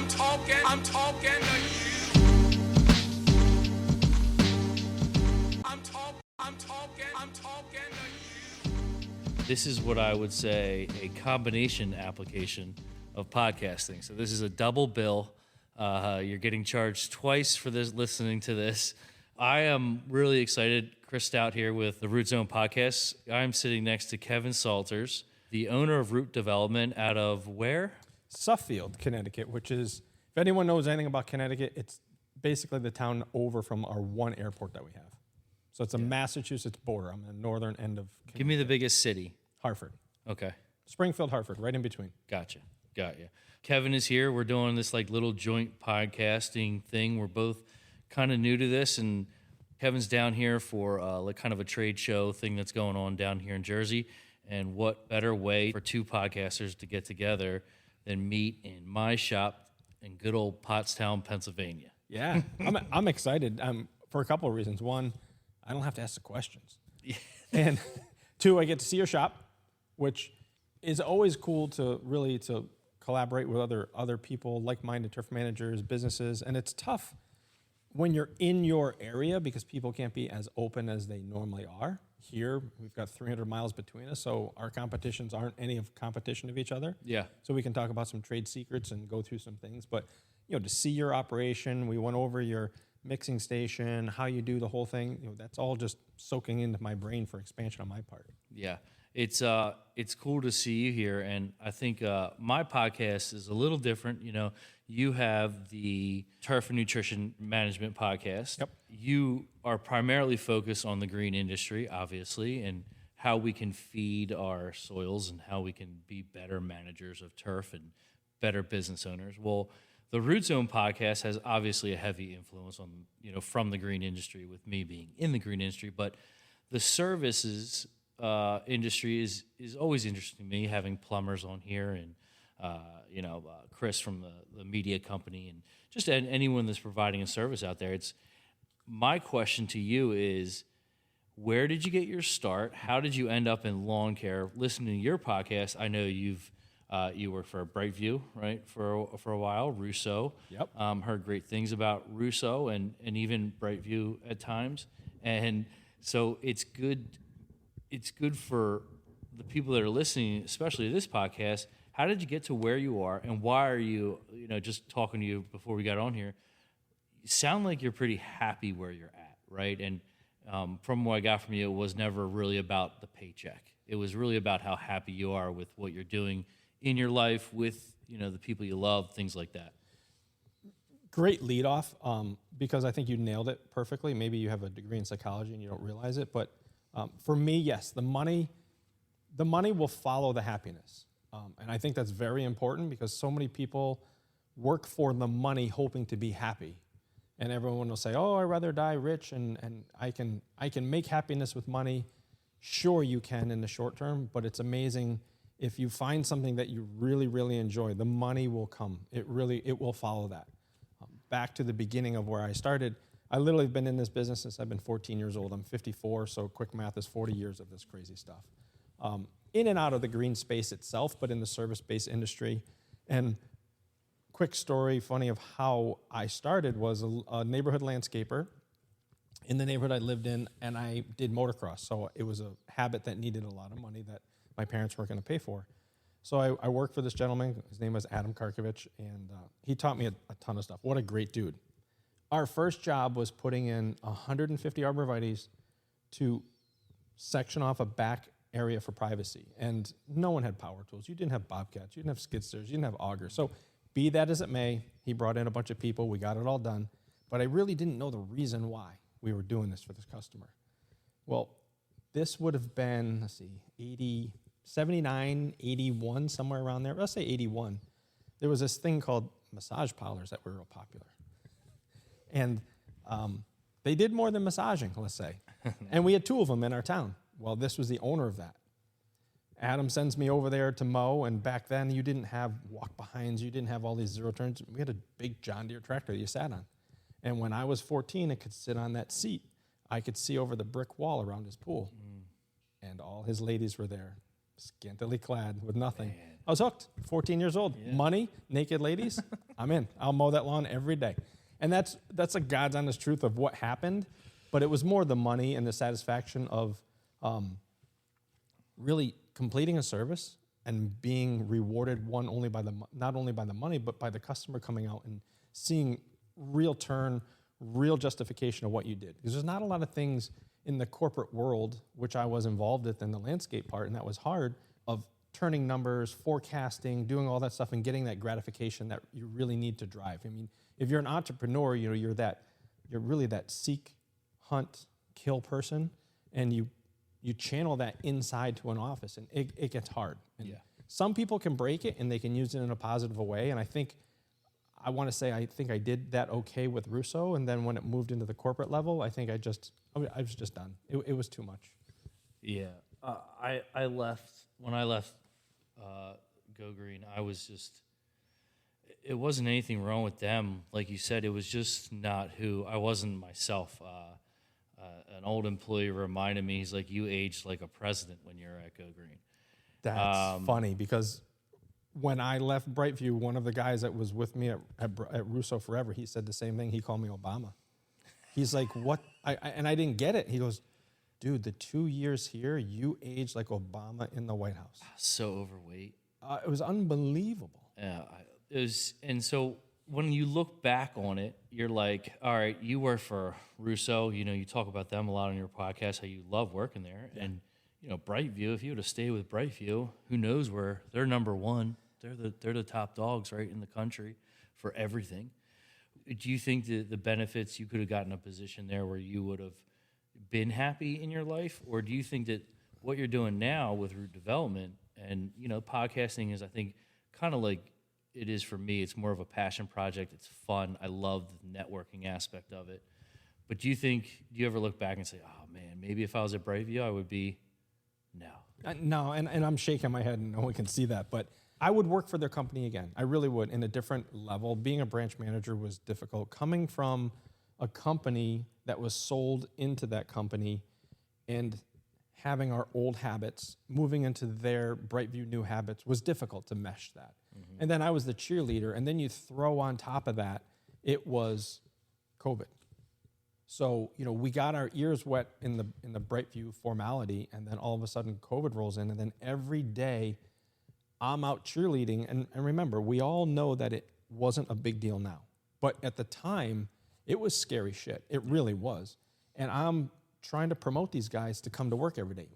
I'm talking to you. I'm talking to you. This is what I would say a combination application of podcasting. So this is a double bill. You're getting charged twice for this, listening to this. I am really excited. Chris Stout here with the Root Zone podcast. I'm sitting next to Kevin Salters, the owner of Root Development out of where? Suffield, Connecticut, which is, if anyone knows anything about Connecticut, it's basically the town over from our one airport that we have. So it's a Massachusetts border. I'm the northern end of Connecticut. Give me the biggest city. Hartford. Okay. Springfield, Hartford, right in between. Gotcha. Got you. Kevin is here. We're doing this like little joint podcasting thing. We're both kind of new to this, and Kevin's down here for like kind of a trade show thing that's going on down here in Jersey. And what better way for two podcasters to get together than meet in my shop in good old Pottstown, Pennsylvania? Yeah, I'm excited for a couple of reasons. One, I don't have to ask the questions. And two, I get to see your shop, which is always cool to collaborate with other people, like-minded turf managers, businesses. And it's tough when you're in your area because people can't be as open as they normally are. Here, we've got 300 miles between us, so our competitions aren't any of competition of each other. Yeah. So we can talk about some trade secrets and go through some things. But, to see your operation, we went over your mixing station, how you do the whole thing, that's all just soaking into my brain for expansion on my part. Yeah. It's cool to see you here, and I think my podcast is a little different. You have the Turf and Nutrition Management podcast. Yep. You are primarily focused on the green industry, obviously, and how we can feed our soils and how we can be better managers of turf and better business owners. Well, the Root Zone podcast has obviously a heavy influence on, from the green industry, with me being in the green industry, but the services industry is always interesting to me, having plumbers on here and Chris from the media company and just anyone that's providing a service out there. My question to you is, where did you get your start? How did you end up in lawn care? Listening to your podcast, I know you worked for Brightview, right, for a while, Russo. Yep. Heard great things about Russo and even Brightview at times, and so it's good for the people that are listening, especially to this podcast. How did you get to where you are, and why are you, just talking to you before we got on here, you sound like you're pretty happy where you're at, right? And from what I got from you, it was never really about the paycheck. It was really about how happy you are with what you're doing in your life with, the people you love, things like that. Great lead off, because I think you nailed it perfectly. Maybe you have a degree in psychology and you don't realize it, but for me, yes, the money will follow the happiness. And I think that's very important because so many people work for the money hoping to be happy. And everyone will say, oh, I'd rather die rich and I can make happiness with money. Sure, you can in the short term, but it's amazing if you find something that you really, really enjoy, the money will come. It will follow that. Back to the beginning of where I started, I literally have been in this business since I've been 14 years old. I'm 54, so quick math is 40 years of this crazy stuff. In and out of the green space itself, but in the service-based industry. And quick story, funny, of how I started was a neighborhood landscaper in the neighborhood I lived in, and I did motocross. So it was a habit that needed a lot of money that my parents weren't going to pay for. So I worked for this gentleman. His name was Adam Karkovich, and he taught me a ton of stuff. What a great dude. Our first job was putting in 150 arborvitaes to section off a back area for privacy. And no one had power tools. You didn't have bobcats. You didn't have skid steers. You didn't have augers. So be that as it may, he brought in a bunch of people. We got it all done. But I really didn't know the reason why we were doing this for this customer. Well, this would have been, 79, 81, somewhere around there. Let's say 81. There was this thing called massage parlors that were real popular. And they did more than massaging, let's say. And we had two of them in our town. Well, this was the owner of that. Adam sends me over there to mow, and back then you didn't have walk-behinds, you didn't have all these zero turns. We had a big John Deere tractor that you sat on. And when I was 14, I could sit on that seat. I could see over the brick wall around his pool. And all his ladies were there, scantily clad with nothing. Man. I was hooked. 14 years old. Money, naked ladies. I'm in. I'll mow that lawn every day. And that's a God's honest truth of what happened. But it was more the money and the satisfaction of really completing a service and being rewarded not only by the money, but by the customer coming out and seeing real turn, real justification of what you did. Because there's not a lot of things in the corporate world, which I was involved with in the landscape part, and that was hard, of turning numbers, forecasting, doing all that stuff, and getting that gratification that you really need to drive. I mean, if you're an entrepreneur, you're really that seek, hunt, kill person, and you channel that inside to an office, and it gets hard. And some people can break it, and they can use it in a positive way, and I think I did that okay with Russo, and then when it moved into the corporate level, I was just done. It was too much. Yeah, I left when I left Go Green. I was just. It wasn't anything wrong with them, like you said. It was just not who I wasn't myself. An old employee reminded me. He's like, "You aged like a president when you're at Go Green." That's funny because when I left Brightview, one of the guys that was with me at Russo forever, he said the same thing. He called me Obama. He's like, "What?" And I didn't get it. He goes, "Dude, the 2 years here, you aged like Obama in the White House." So overweight. It was unbelievable. Yeah, it was, and so when you look back on it, you're like, all right, you work for Russo. You talk about them a lot on your podcast, how you love working there. Yeah. And, Brightview, if you would have stayed with Brightview, who knows where they're number one. They're the top dogs, right, in the country for everything. Do you think that the benefits, you could have gotten a position there where you would have been happy in your life? Or do you think that what you're doing now with root development and, podcasting is, I think, kind of like it is for me. It's more of a passion project. It's fun. I love the networking aspect of it. But do you ever look back and say, oh, man, maybe if I was at Brightview, I would be, no. No, and I'm shaking my head and no one can see that. But I would work for their company again. I really would, in a different level. Being a branch manager was difficult. Coming from a company that was sold into that company and having our old habits, moving into their Brightview new habits was difficult to mesh that. Mm-hmm. And then I was the cheerleader, and then you throw on top of that, it was COVID. So, we got our ears wet in the Brightview formality, and then all of a sudden COVID rolls in, and then every day I'm out cheerleading. And remember, we all know that it wasn't a big deal now. But at the time, it was scary shit. It really was. And I'm trying to promote these guys to come to work every day.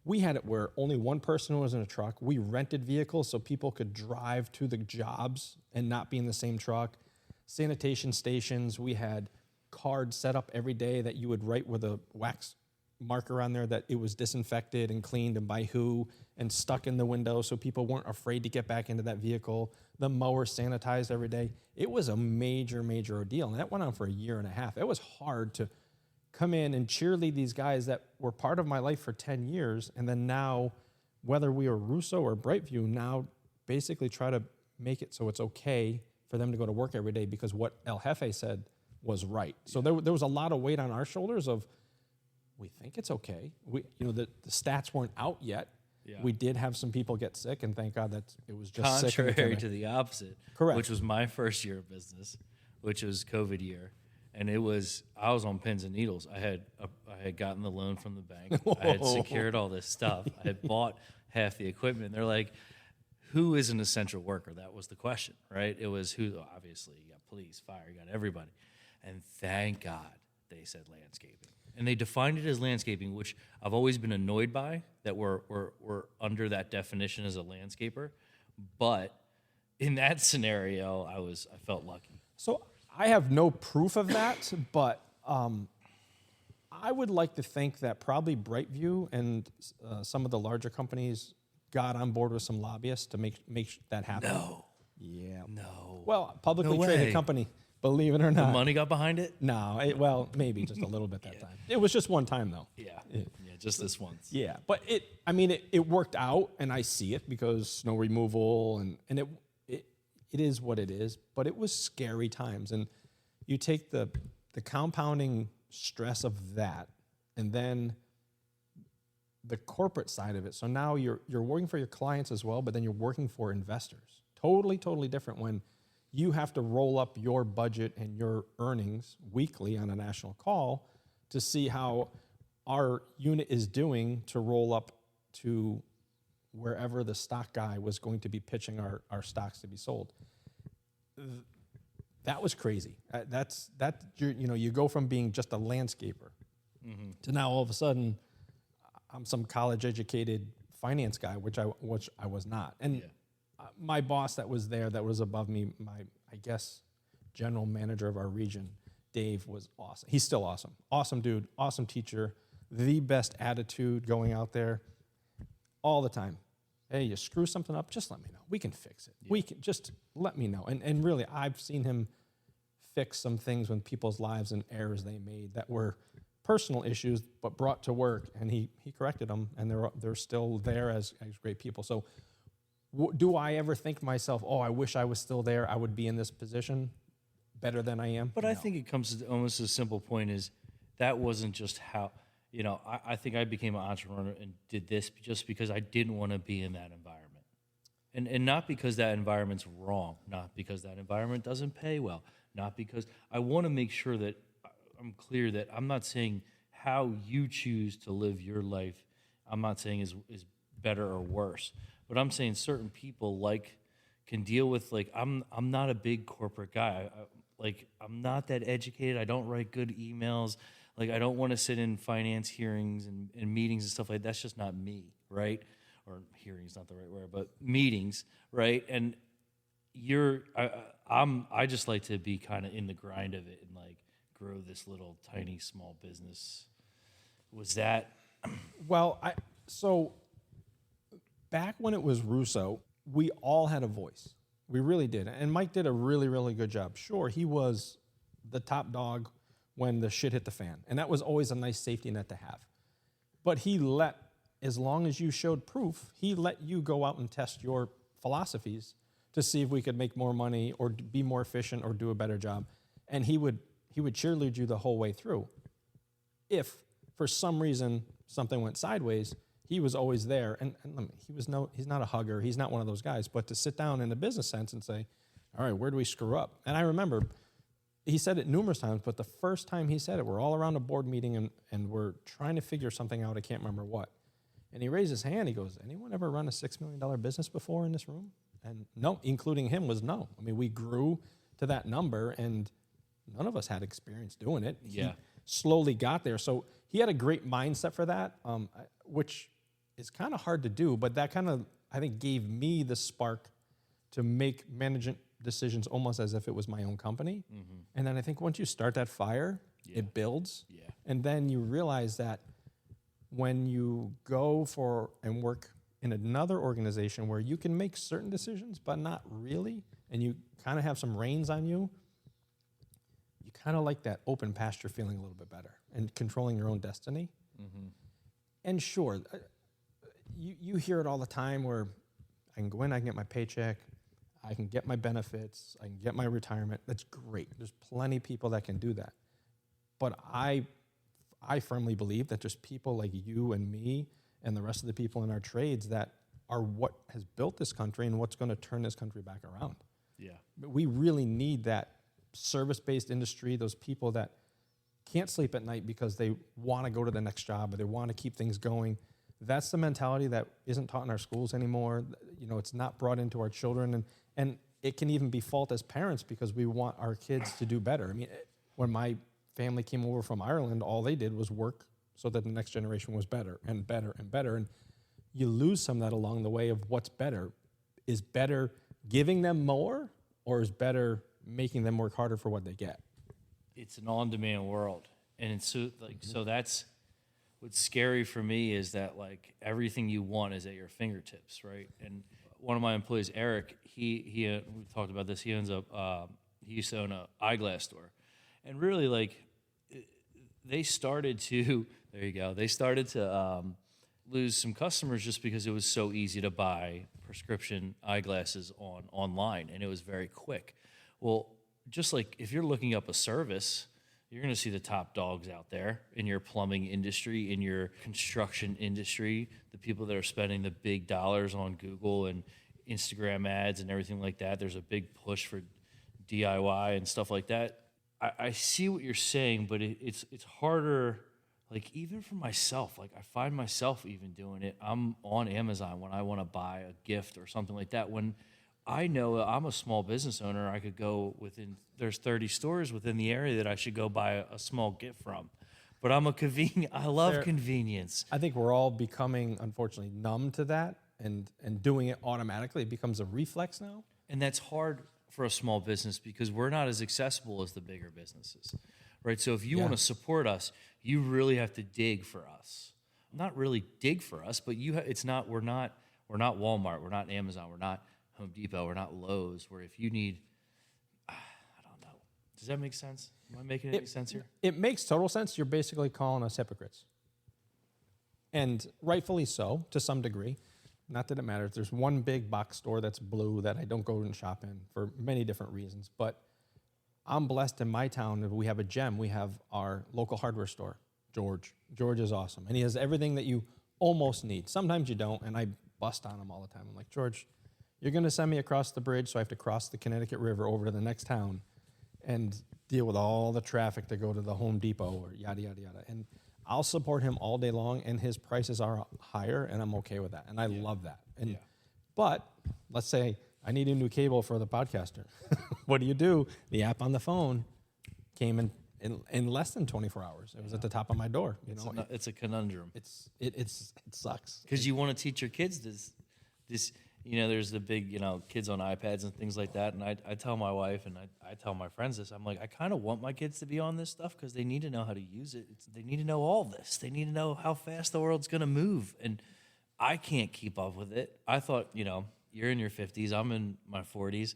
We had it where only one person was in a truck. We rented vehicles so people could drive to the jobs and not be in the same truck. Sanitation stations, we had cards set up every day that you would write with a wax marker on there that it was disinfected and cleaned and by who and stuck in the window so people weren't afraid to get back into that vehicle. The mower sanitized every day. It was a major, major ordeal. And that went on for a year and a half. It was hard to come in and cheerlead these guys that were part of my life for 10 years. And then now, whether we were Russo or Brightview, now basically try to make it so it's okay for them to go to work every day because what El Jefe said was right. So there was a lot of weight on our shoulders of, we think it's okay. The stats weren't out yet. Yeah. We did have some people get sick, and thank God that it was just contrary to the opposite. Correct. Which was my first year of business, which was COVID year. And I was on pins and needles. I had gotten the loan from the bank. I had secured all this stuff. I had bought half the equipment. They're like, who is an essential worker? That was the question, right? It was who, obviously, you got police, fire, you got everybody. And thank God they said landscaping. And they defined it as landscaping, which I've always been annoyed by, that we're under that definition as a landscaper. But in that scenario, I felt lucky. So I have no proof of that, but I would like to think that probably Brightview and some of the larger companies got on board with some lobbyists to make that happen. No. Yeah. No. Well, publicly traded company, believe it or not. The money got behind it? No. Maybe just a little bit that time. It was just one time, though. Yeah. Just this once. Yeah. But it worked out, and I see it because snow removal, and it is what it is. But it was scary times. And you take the compounding stress of that, and then the corporate side of it. So now you're working for your clients as well, but then you're working for investors. Totally different when you have to roll up your budget and your earnings weekly on a national call to see how our unit is doing to roll up to wherever the stock guy was going to be pitching our stocks to be sold. That was crazy. You go from being just a landscaper to now all of a sudden I'm some college educated finance guy, which I was not. And my boss that was there, that was above me, I guess, general manager of our region, Dave, was awesome. He's still awesome. Awesome dude, awesome teacher, the best attitude going out there all the time. Hey, you screw something up, just let me know. We can fix it. We can just let me know. And really, I've seen him fix some things in people's lives and errors they made that were personal issues, but brought to work, and he corrected them, and they're still there as great people. So do I ever think to myself, oh, I wish I was still there, I would be in this position better than I am? But I think it comes to almost a simple point is that wasn't just how, I think I became an entrepreneur and did this just because I didn't want to be in that environment. And not because that environment's wrong, not because that environment doesn't pay well, not because I want to make sure that I'm clear that I'm not saying how you choose to live your life, I'm not saying is better or worse. But I'm saying certain people can deal with I'm not a big corporate guy. I'm not that educated. I don't write good emails. I don't want to sit in finance hearings and meetings and stuff like that. That's just not me, right? Or hearings, not the right word, but meetings, right? And I just like to be kind of in the grind of it and grow this little tiny small business. Was that? Well, so back when it was Russo, we all had a voice. We really did. And Mike did a really, really good job. Sure, he was the top dog when the shit hit the fan. And that was always a nice safety net to have. But as long as you showed proof, he let you go out and test your philosophies to see if we could make more money or be more efficient or do a better job. And he would cheerlead you the whole way through. If for some reason something went sideways, he was always there. And he's not a hugger. He's not one of those guys. But to sit down in a business sense and say, all right, where do we screw up? And I remember he said it numerous times, but the first time he said it, we're all around a board meeting and we're trying to figure something out. I can't remember what. And he raised his hand. He goes, anyone ever run a $6 million business before in this room? And no, including him, was no. I mean, we grew to that number and none of us had experience doing it. Yeah. He slowly got there. So he had a great mindset for that, which is kind of hard to do, but that kind of, I think, gave me the spark to make management decisions almost as if it was my own company. Mm-hmm. And then I think once you start that fire, it builds. Yeah. And then you realize that when you go for and work in another organization where you can make certain decisions, but not really, and you kind of have some reins on you, you kind of like that open pasture feeling a little bit better and controlling your own destiny. Mm-hmm. And sure, you hear it all the time where I can go in, I can get my paycheck, I can get my benefits, I can get my retirement. That's great. There's plenty of people that can do that. But I firmly believe that there's people like you and me and the rest of the people in our trades that are what has built this country and what's going to turn this country back around. Yeah. But we really need that service-based industry, those people that can't sleep at night because they want to go to the next job or they want to keep things going. That's the mentality that isn't taught in our schools anymore. It's not brought into our children. And it can even be fault as parents because we want our kids to do better. I mean, when my family came over from Ireland, all they did was work so that the next generation was better and better and better. And you lose some of that along the way of what's better. Is better giving them more or is better making them work harder for what they get? It's an on-demand world. And it's so that's what's scary for me is that everything you want is at your fingertips, right? And one of my employees, Eric, he we talked about this. He ends up he used to own an eyeglass store, and really they started to lose some customers just because it was so easy to buy prescription eyeglasses online, and it was very quick. Well, just like if you're looking up a service, you're going to see the top dogs out there in your plumbing industry, in your construction industry, the people that are spending the big dollars on Google and Instagram ads and everything like that. There's a big push for DIY and stuff like that. I see what you're saying, but it's harder. Like, even for myself, like, I find myself even doing it. I'm on Amazon when I want to buy a gift or something like that. When I know I'm a small business owner, I could go there's 30 stores within the area that I should go buy a small gift from. But I love convenience. I think we're all becoming, unfortunately, numb to that and doing it automatically. It becomes a reflex now. And that's hard for a small business because we're not as accessible as the bigger businesses, right? So if you want to support us, you really have to dig for us. Not really dig for us, but we're not Walmart, we're not Amazon, we're not Home Depot, we're not Lowe's, where if you need, I don't know. Does that make sense? Am I making any sense here? It makes total sense. You're basically calling us hypocrites. And rightfully so, to some degree. Not that it matters. There's one big box store that's blue that I don't go and shop in for many different reasons. But I'm blessed in my town that we have a gem. We have our local hardware store, George. George is awesome. And he has everything that you almost need. Sometimes you don't, and I bust on him all the time. I'm like, George, you're going to send me across the bridge, so I have to cross the Connecticut River over to the next town and deal with all the traffic to go to the Home Depot or yada, yada, yada. And I'll support him all day long, and his prices are higher, and I'm okay with that. And I love that. And But let's say I need a new cable for the podcaster. What do? The app on the phone came in less than 24 hours. It was at the top of my door. It's a conundrum. It sucks. Because you want to teach your kids this. There's the big, kids on iPads and things like that. And I tell my wife and I tell my friends this. I'm like, I kind of want my kids to be on this stuff because they need to know how to use it. They need to know all this. They need to know how fast the world's going to move. And I can't keep up with it. I thought, you're in your 50s. I'm in my 40s.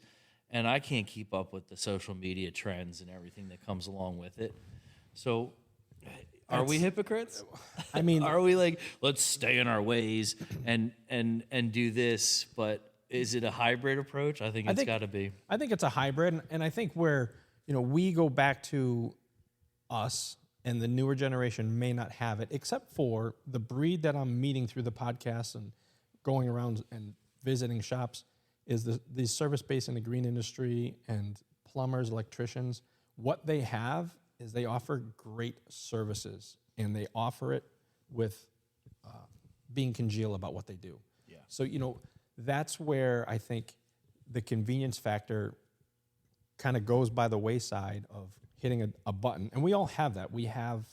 And I can't keep up with the social media trends and everything that comes along with it. So are we hypocrites? I mean, are we like, let's stay in our ways and do this, but is it a hybrid approach? I think it's got to be. I think it's a hybrid, and I think where, we go back to us and the newer generation may not have it, except for the breed that I'm meeting through the podcast and going around and visiting shops, is the service-based in the green industry and plumbers, electricians. What they have is they offer great services, and they offer it with being congeal about what they do. Yeah. So, that's where I think the convenience factor kind of goes by the wayside of hitting a button. And we all have that. We have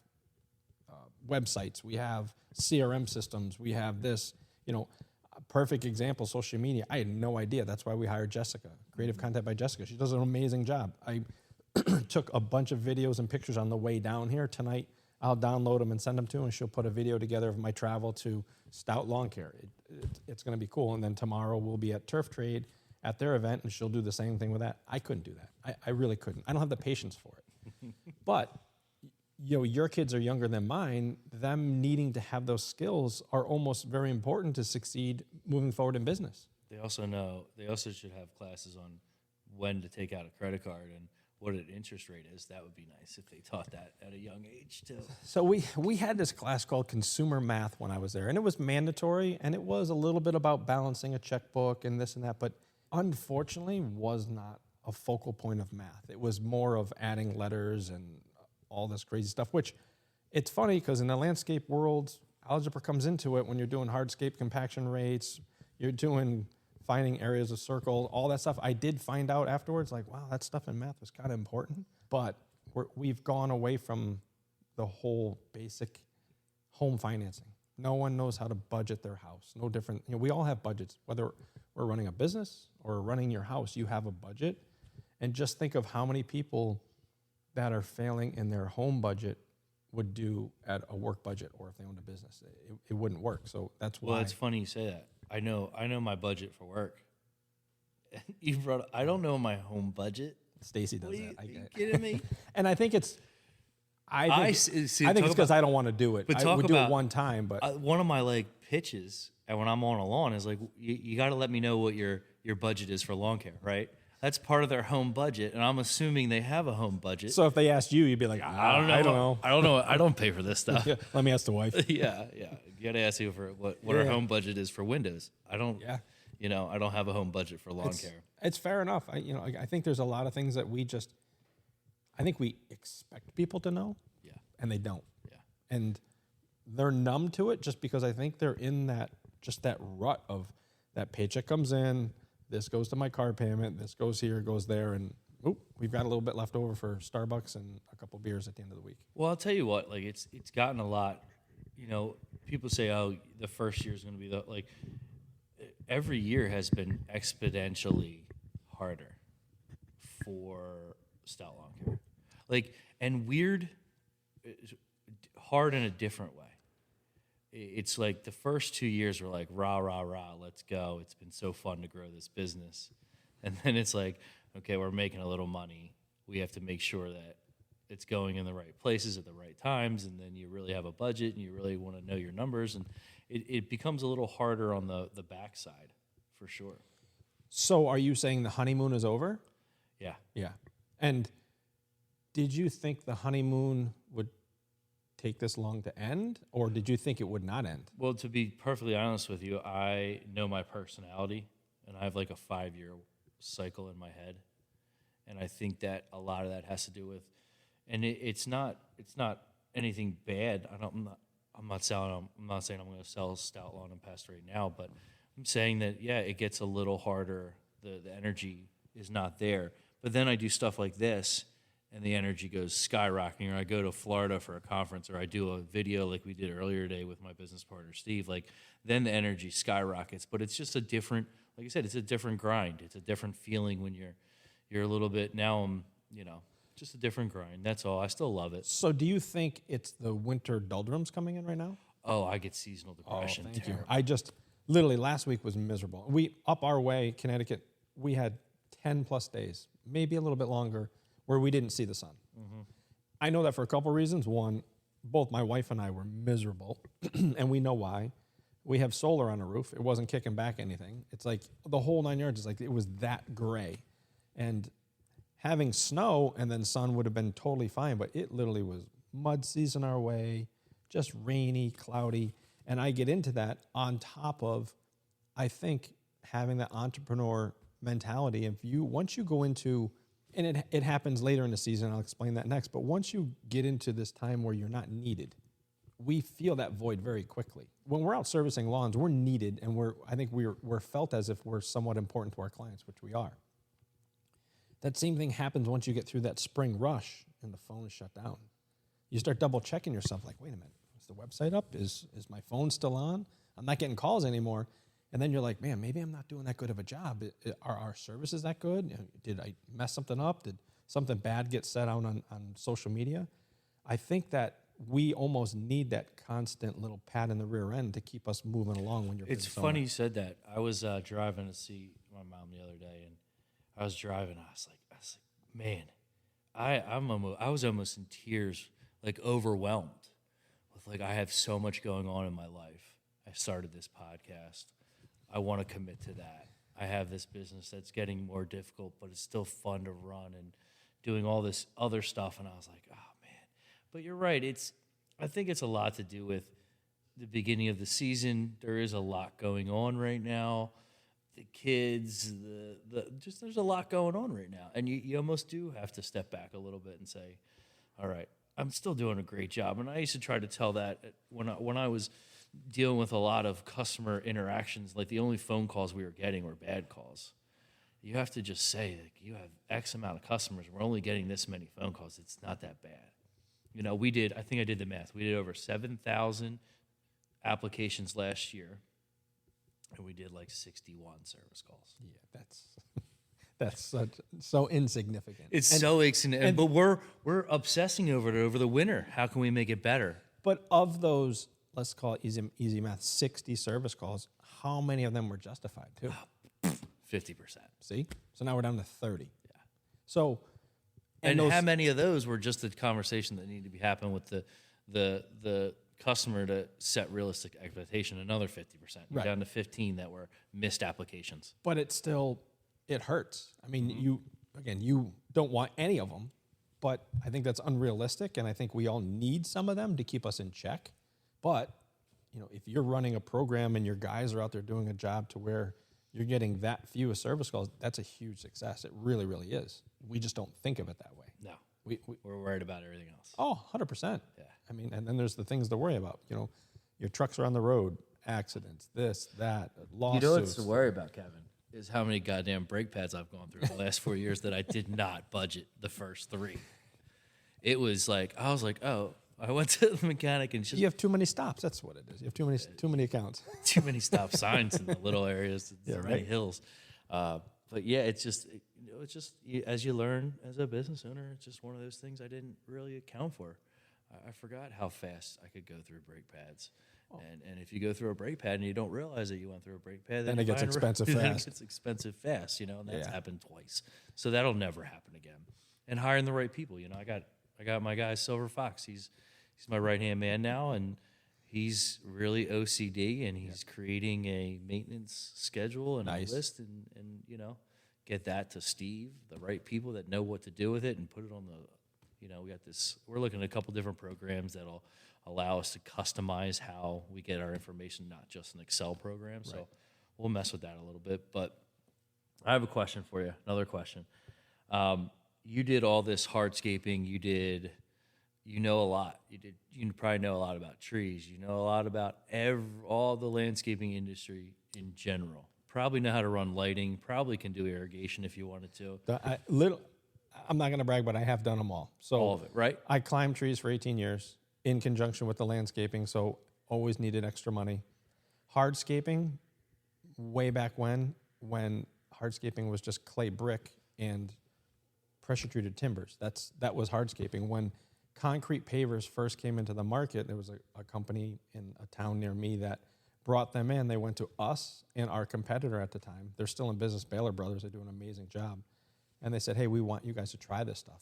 websites. We have CRM systems. We have this, a perfect example, social media. I had no idea. That's why we hired Jessica, Creative Content by Jessica. She does an amazing job. I took a bunch of videos and pictures on the way down here. Tonight, I'll download them and send them to her, and she'll put a video together of my travel to Stout Lawn Care. It's going to be cool. And then tomorrow we'll be at Turf Trade at their event, and she'll do the same thing with that. I couldn't do that. I really couldn't. I don't have the patience for it. But, your kids are younger than mine. Them needing to have those skills are almost very important to succeed moving forward in business. They also should have classes on when to take out a credit card and what an interest rate is. That would be nice if they taught that at a young age too. So we had this class called Consumer Math when I was there, and it was mandatory, and it was a little bit about balancing a checkbook and this and that, but unfortunately was not a focal point of math. It was more of adding letters and all this crazy stuff, which it's funny because in the landscape world, algebra comes into it when you're doing hardscape compaction rates, you're doing finding areas of circle, all that stuff. I did find out afterwards, like, wow, that stuff in math was kind of important. But we've gone away from the whole basic home financing. No one knows how to budget their house. No different. We all have budgets. Whether we're running a business or running your house, you have a budget. And just think of how many people that are failing in their home budget would do at a work budget, or if they owned a business. It wouldn't work. So that's why. Well, it's funny you say that. I know my budget for work. I don't know my home budget. Stacy does that. Are you kidding me? And I think it's. I think it's because I don't want to do it. I would do it one time, but one of my pitches, and when I'm on a lawn, is like you got to let me know what your budget is for lawn care, right? That's part of their home budget, and I'm assuming they have a home budget. So if they asked you, you'd be like, I don't know. I don't know. I don't know. I don't pay for this stuff. Yeah, let me ask the wife. Yeah. You got to ask you for what our Yeah. home budget is for windows. I don't. Yeah. I don't have a home budget for lawn care. It's fair enough. I think there's a lot of things that I think we expect people to know, Yeah. and they don't. Yeah. And they're numb to it just because I think they're in that rut of that paycheck comes in, this goes to my car payment, this goes here, goes there, and we've got a little bit left over for Starbucks and a couple beers at the end of the week. Well, I'll tell you what. Like it's gotten a lot. People say, "Oh, the first year is going to be every year has been exponentially harder for stout lawn care. And weird, hard in a different way. It's like the first 2 years were like, rah, rah, rah, let's go. It's been so fun to grow this business. And then it's like, okay, we're making a little money. We have to make sure that it's going in the right places at the right times. And then you really have a budget and you really want to know your numbers. And it becomes a little harder on the backside, for sure. So are you saying the honeymoon is over? Yeah. Yeah. And did you think the honeymoon would take this long to end, or did you think it would not end? Well, to be perfectly honest with you, I know my personality, and I have like a 5-year cycle in my head, and I think that a lot of that has to do with, and it's not anything bad. I'm not saying I'm going to sell Stout Lawn and Pest right now, but I'm saying that it gets a little harder. The energy is not there, but then I do stuff like this, and the energy goes skyrocketing, or I go to Florida for a conference, or I do a video like we did earlier today with my business partner, Steve, then the energy skyrockets. But it's just a different, like I said, it's a different grind. It's a different feeling when you're a little bit, now I'm, just a different grind. That's all. I still love it. So do you think it's the winter doldrums coming in right now? Oh, I get seasonal depression. Thank you. Terrible. I just, literally last week was miserable. We, up our way, Connecticut, we had 10 plus days, maybe a little bit longer, where we didn't see the sun. Mm-hmm. I know that for a couple of reasons. One, both my wife and I were miserable, and we know why. We have solar on the roof. It wasn't kicking back anything. It's like the whole 9 yards is like it was that gray. And having snow and then sun would have been totally fine, but it literally was mud season our way, just rainy, cloudy. And I get into that on top of, I think, having that entrepreneur mentality. Once you go into, and it happens later in the season, I'll explain that next, but once you get into this time where you're not needed, we feel that void very quickly. When we're out servicing lawns, we're needed, and I think we're felt as if we're somewhat important to our clients, which we are. That same thing happens once you get through that spring rush and the phone is shut down. You start double checking yourself, like, wait a minute, is the website up? Is my phone still on? I'm not getting calls anymore. And then you're like, man, maybe I'm not doing that good of a job. Are our services that good? Did I mess something up? Did something bad get said out on social media? I think that we almost need that constant little pat in the rear end to keep us moving along when you're. It's funny you said that. I was driving to see my mom the other day, and I was driving. I was like, man, I was almost in tears, like overwhelmed with like I have so much going on in my life. I started this podcast. I want to commit to that. I have this business that's getting more difficult, but it's still fun to run and doing all this other stuff. And I was like, oh man. But you're right. I think it's a lot to do with the beginning of the season. There is a lot going on right now. The kids, there's a lot going on right now. And you almost do have to step back a little bit and say, all right, I'm still doing a great job. And I used to try to tell that when I was dealing with a lot of customer interactions, like the only phone calls we were getting were bad calls. You have to just say, like, you have X amount of customers. We're only getting this many phone calls. It's not that bad. I think I did the math. We did over 7,000 applications last year, and we did like 61 service calls. Yeah, that's so insignificant. It's so insignificant, but we're obsessing over it over the winter. How can we make it better? But of those, let's call it easy math, 60 service calls, how many of them were justified too? 50%. See? So now we're down to 30. Yeah. So, and how many of those were just the conversation that needed to be happening with the customer to set realistic expectation? Another 50%. We're Right. down to 15 that were missed applications. But it's still it hurts. I mean, you don't want any of them, but I think that's unrealistic, and I think we all need some of them to keep us in check. But if you're running a program and your guys are out there doing a job to where you're getting that few of service calls, that's a huge success. It really, really is. We just don't think of it that way. No, We we're worried about everything else. Oh, 100%. Yeah. I mean, and then there's the things to worry about. Your trucks are on the road, accidents, this, that, lawsuits. You know what's to worry about, Kevin, is how many goddamn brake pads I've gone through the last 4 years that I did not budget the first 3. It was like, I was like, oh, I went to the mechanic and just You have too many stops. That's what it is. You have too many accounts. too many stop signs in the little areas, Yeah, too many right. hills. But yeah, it's just as you learn as a business owner, it's just one of those things I didn't really account for. I forgot how fast I could go through brake pads. And if you go through a brake pad and you don't realize that you went through a brake pad, Then you it gets find expensive then fast. It gets expensive fast, and that's Yeah. happened twice. So that'll never happen again. And hiring the right people, I got my guy Silver Fox. He's my right hand man now, and he's really OCD, and he's creating a maintenance schedule and Nice. a list, and get that to Steve, the right people that know what to do with it, and put it on the. We got this. We're looking at a couple different programs that'll allow us to customize how we get our information, not just an Excel program. So we'll mess with that a little bit. But I have a question for you. Another question. You did all this hardscaping. You know a lot. You probably know a lot about trees. You know a lot about all the landscaping industry in general. Probably know how to run lighting. Probably can do irrigation if you wanted to. I'm not going to brag, but I have done them all. So All of it, right? I climbed trees for 18 years in conjunction with the landscaping, so always needed extra money. Hardscaping, way back when hardscaping was just clay brick and pressure treated timbers. That was hardscaping. When concrete pavers first came into the market, there was a company in a town near me that brought them in. They went to us and our competitor at the time. They're still in business, Baylor Brothers. They do an amazing job. And they said, hey, we want you guys to try this stuff.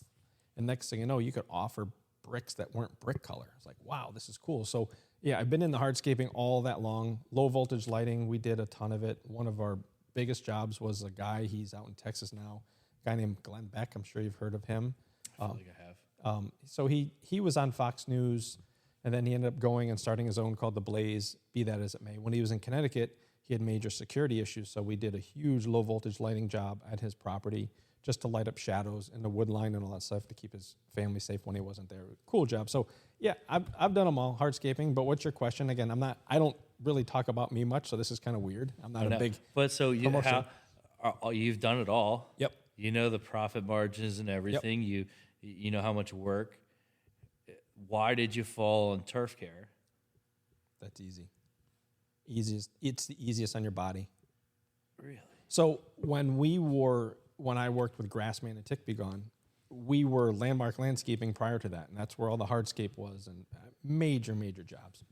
And next thing you know, you could offer bricks that weren't brick color. It's like, wow, this is cool. So yeah, I've been in the hardscaping all that long. Low voltage lighting, we did a ton of it. One of our biggest jobs was a guy, he's out in Texas now, a guy named Glenn Beck. I'm sure you've heard of him. I feel like I have. So he was on Fox News, and then he ended up going and starting his own called The Blaze, be that as it may. When he was in Connecticut, he had major security issues, so we did a huge low voltage lighting job at his property just to light up shadows and the wood line and all that stuff to keep his family safe when he wasn't there. Cool job. So yeah, I've done them all, hardscaping. But what's your question? Again, I don't really talk about me much, so this is kind of weird. I'm not a big. But so promotion. you've done it all. Yep. You know the profit margins and everything. You know how much work. Why did you fall on turf care? That's easy. It's the easiest on your body. Really? So when I worked with Grassman and Tick Be Gone, we were Landmark Landscaping prior to that, and that's where all the hardscape was, and major jobs.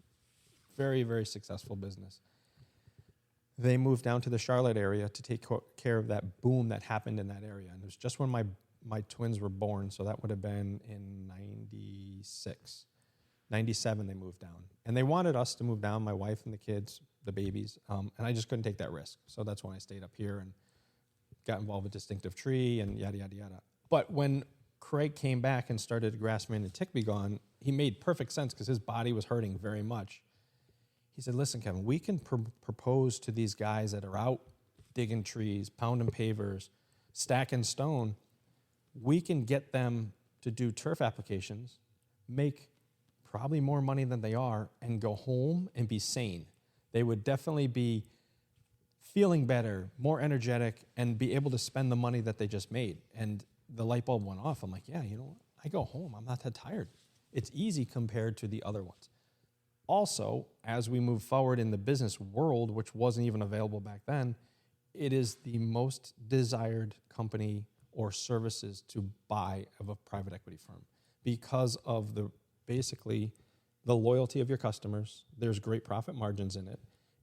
Very, very successful business. They moved down to the Charlotte area to take care of that boom that happened in that area, and it was just when my twins were born, so that would have been in 96. 97 they moved down, and they wanted us to move down, my wife and the kids, the babies, and I just couldn't take that risk, so that's when I stayed up here and got involved with Distinctive Tree and yada, yada, yada. But when Craig came back and started Grassman and Tick Be Gone, he made perfect sense because his body was hurting very much. He said, listen, Kevin, we can propose to these guys that are out digging trees, pounding pavers, stacking stone. We can get them to do turf applications, make probably more money than they are, and go home and be sane. They would definitely be feeling better, more energetic, and be able to spend the money that they just made. And the light bulb went off. I'm like, yeah, you know what? I go home. I'm not that tired. It's easy compared to the other ones. Also, as we move forward in the business world, which wasn't even available back then, it is the most desired company or services to buy of a private equity firm because of basically the loyalty of your customers. There's great profit margins in it,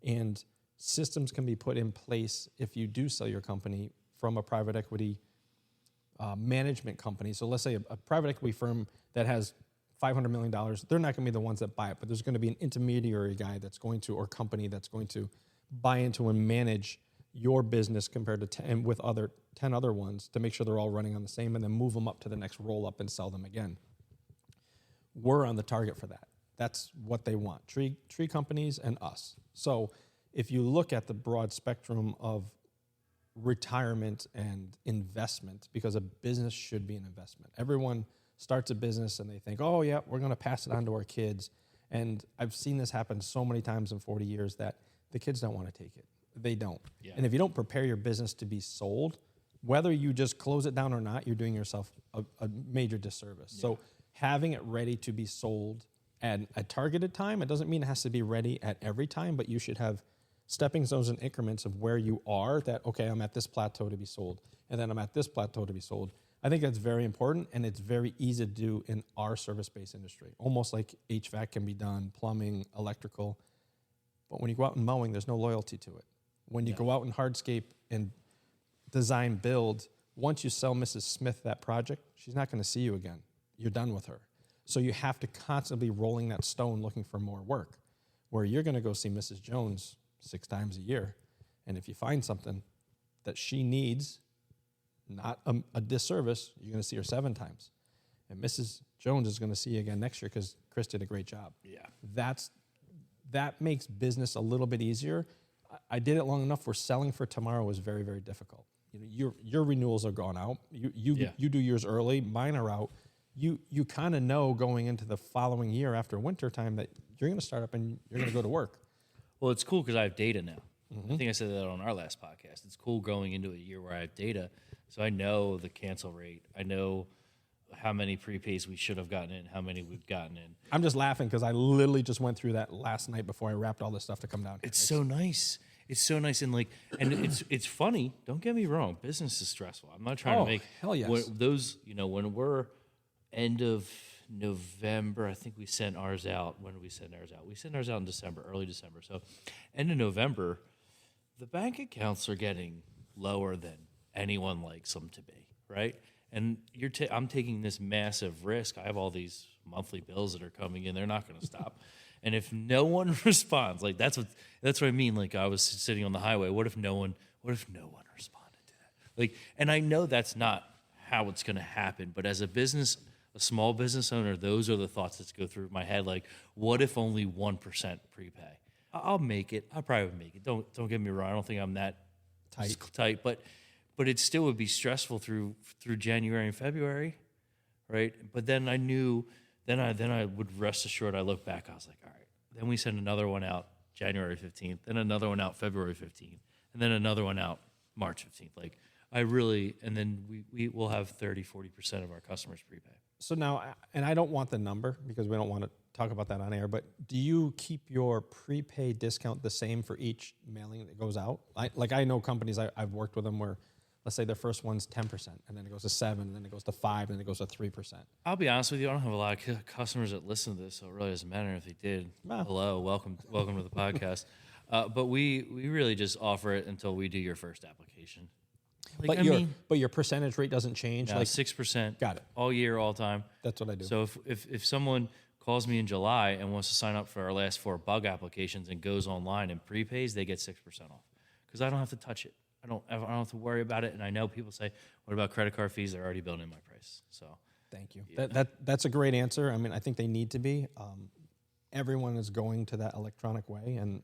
and systems can be put in place if you do sell your company from a private equity management company. So let's say a private equity firm that has $500 million, they're not going to be the ones that buy it, but there's going to be an intermediary guy that's going to, or company that's going to buy into and manage your business compared to 10 with 10 other ones to make sure they're all running on the same, and then move them up to the next roll up and sell them again. We're on the target for that. That's what they want, tree companies and us. So if you look at the broad spectrum of retirement and investment, because a business should be an investment. Everyone starts a business and they think, oh yeah, we're going to pass it on to our kids. And I've seen this happen so many times in 40 years that the kids don't want to take it. They don't. Yeah. And if you don't prepare your business to be sold, whether you just close it down or not, you're doing yourself a major disservice. Yeah. So having it ready to be sold at a targeted time, it doesn't mean it has to be ready at every time, but you should have stepping stones and increments of where you are, that, okay, I'm at this plateau to be sold, and then I'm at this plateau to be sold. I think that's very important, and it's very easy to do in our service-based industry, almost like HVAC can be done, plumbing, electrical. But when you go out in mowing, there's no loyalty to it. When you go out in hardscape and design build, once you sell Mrs. Smith that project, she's not going to see you again. You're done with her. So you have to constantly be rolling that stone looking for more work, where you're going to go see Mrs. Jones 6 times a year. And if you find something that she needs, not a disservice, you're going to see her 7 times. And Mrs. Jones is going to see you again next year because Chris did a great job. Yeah. That makes business a little bit easier. I did it long enough where selling for tomorrow was very, very difficult. You know, your renewals are gone out. You do yours early. Mine are out. You kind of know going into the following year after winter time that you're going to start up and you're going to go to work. Well, it's cool because I have data now. Mm-hmm. I think I said that on our last podcast. It's cool going into a year where I have data, so I know the cancel rate. I know how many prepays we should have gotten in, how many we've gotten in. I'm just laughing because I literally just went through that last night before I wrapped all this stuff to come down here. It's so nice. It's so nice, and it's funny. Don't get me wrong. Business is stressful. I'm not trying to make hell yes. When we're end of November, I think we sent ours out. When did we send ours out? We sent ours out in December, early December. So end of November, the bank accounts are getting lower than anyone likes them to be, right? And I'm taking this massive risk. I have all these monthly bills that are coming in. They're not going to stop. And if no one responds, like that's what I mean. Like I was sitting on the highway. What if no one responded to that? Like, and I know that's not how it's going to happen. But as a small business owner, those are the thoughts that go through my head. Like, what if only 1% prepay? I'll make it. I probably would make it. Don't get me wrong. I don't think I'm that tight. But it still would be stressful through January and February, right? But then I knew. Then I would rest assured. I look back. I was like, all right. Then we send another one out January 15th. Then another one out February 15th. And then another one out March 15th. Like and then we will have 30-40% of our customers prepay. So now, and I don't want the number because we don't want to talk about that on air, but do you keep your prepaid discount the same for each mailing that goes out? I know companies, I've worked with them where, let's say their first one's 10%, and then it goes to 7%, and then it goes to 5%, and then it goes to 3%. I'll be honest with you, I don't have a lot of customers that listen to this, so it really doesn't matter if they did. Hello, welcome to the podcast. But we really just offer it until we do your first application. But your percentage rate doesn't change? No, 6%. Got it. All year, all time. That's what I do. So if someone calls me in July and wants to sign up for our last 4 bug applications and goes online and prepays, they get 6% off because I don't have to touch it. I don't have to worry about it. And I know people say, what about credit card fees? They're already built in my price. So thank you. Yeah. That's a great answer. I mean, I think they need to be. Everyone is going to that electronic way. And,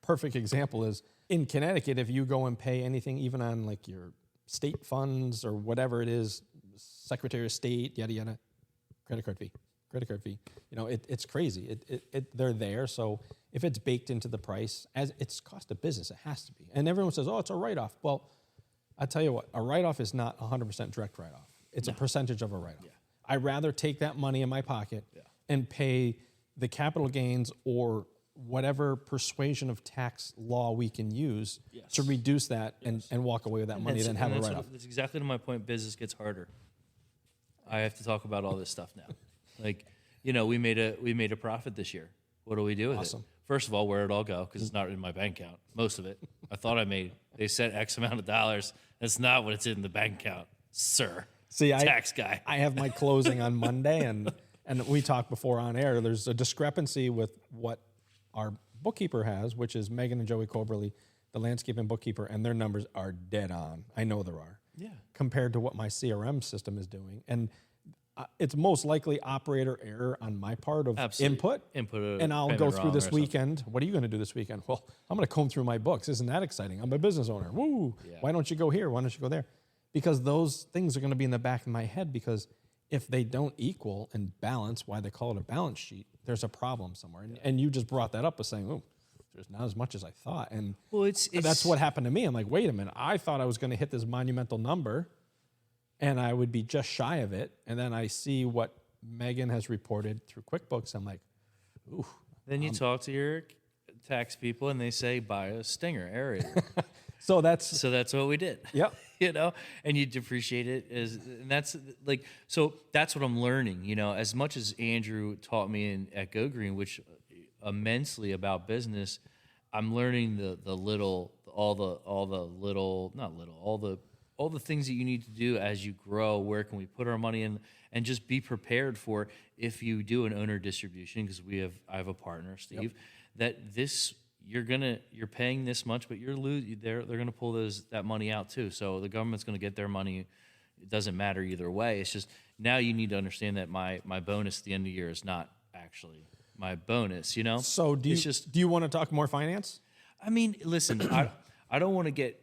perfect example is in Connecticut, if you go and pay anything, even on like your state funds or whatever it is, Secretary of State, yada, yada, credit card fee. It's crazy. They're there. So if it's baked into the price, as it's cost of business, it has to be. And everyone says, oh, it's a write-off. Well, I tell you what, a write-off is not 100% direct write-off. It's a percentage of a write-off. Yeah. I'd rather take that money in my pocket and pay the capital gains or whatever persuasion of tax law we can use to reduce that and walk away with that money than have a write-off. That's exactly to my point. Business gets harder. I have to talk about all this stuff now. Like, we made a profit this year. What do we do with it? First of all, where'd it all go? Because it's not in my bank account. Most of it. I thought I made. They said X amount of dollars. That's not what it's in the bank account, sir. See, tax guy. I have my closing on Monday, and we talked before on air. There's a discrepancy with what our bookkeeper has, which is Megan and Joey Coberly. the landscaping bookkeeper, and their numbers are dead on. I know there are. Yeah. Compared to what my CRM system is doing. And it's most likely operator error on my part of Absolutely. input. And I'll go through this weekend. What are you going to do this weekend? Well, I'm going to comb through my books. Isn't that exciting? I'm a business owner. Woo! Yeah. Why don't you go here? Why don't you go there? Because those things are going to be in the back of my head, because if they don't equal and balance, why they call it a balance sheet, there's a problem somewhere. And you just brought that up as saying, oh, there's not as much as I thought. And Well, it's that's what happened to me. I'm like, wait a minute. I thought I was going to hit this monumental number and I would be just shy of it. And then I see what Megan has reported through QuickBooks. I'm like, ooh. Then you talk to your tax people and they say, buy a Stinger aerator. So that's So that's what we did. Yep. You know, and you depreciate it and that's like, so that's what I'm learning, you know, as much as Andrew taught me at Go Green, which immensely about business, I'm learning all the things that you need to do as you grow. Where can we put our money in, and just be prepared for if you do an owner distribution, because I have a partner, Steve, that this, you're paying this much, but they're going to pull that money out too. So the government's going to get their money. It doesn't matter either way. It's just, now you need to understand that my bonus at the end of the year is not actually my bonus, you know? so. Do you want to talk more finance? I mean, listen, I don't want to get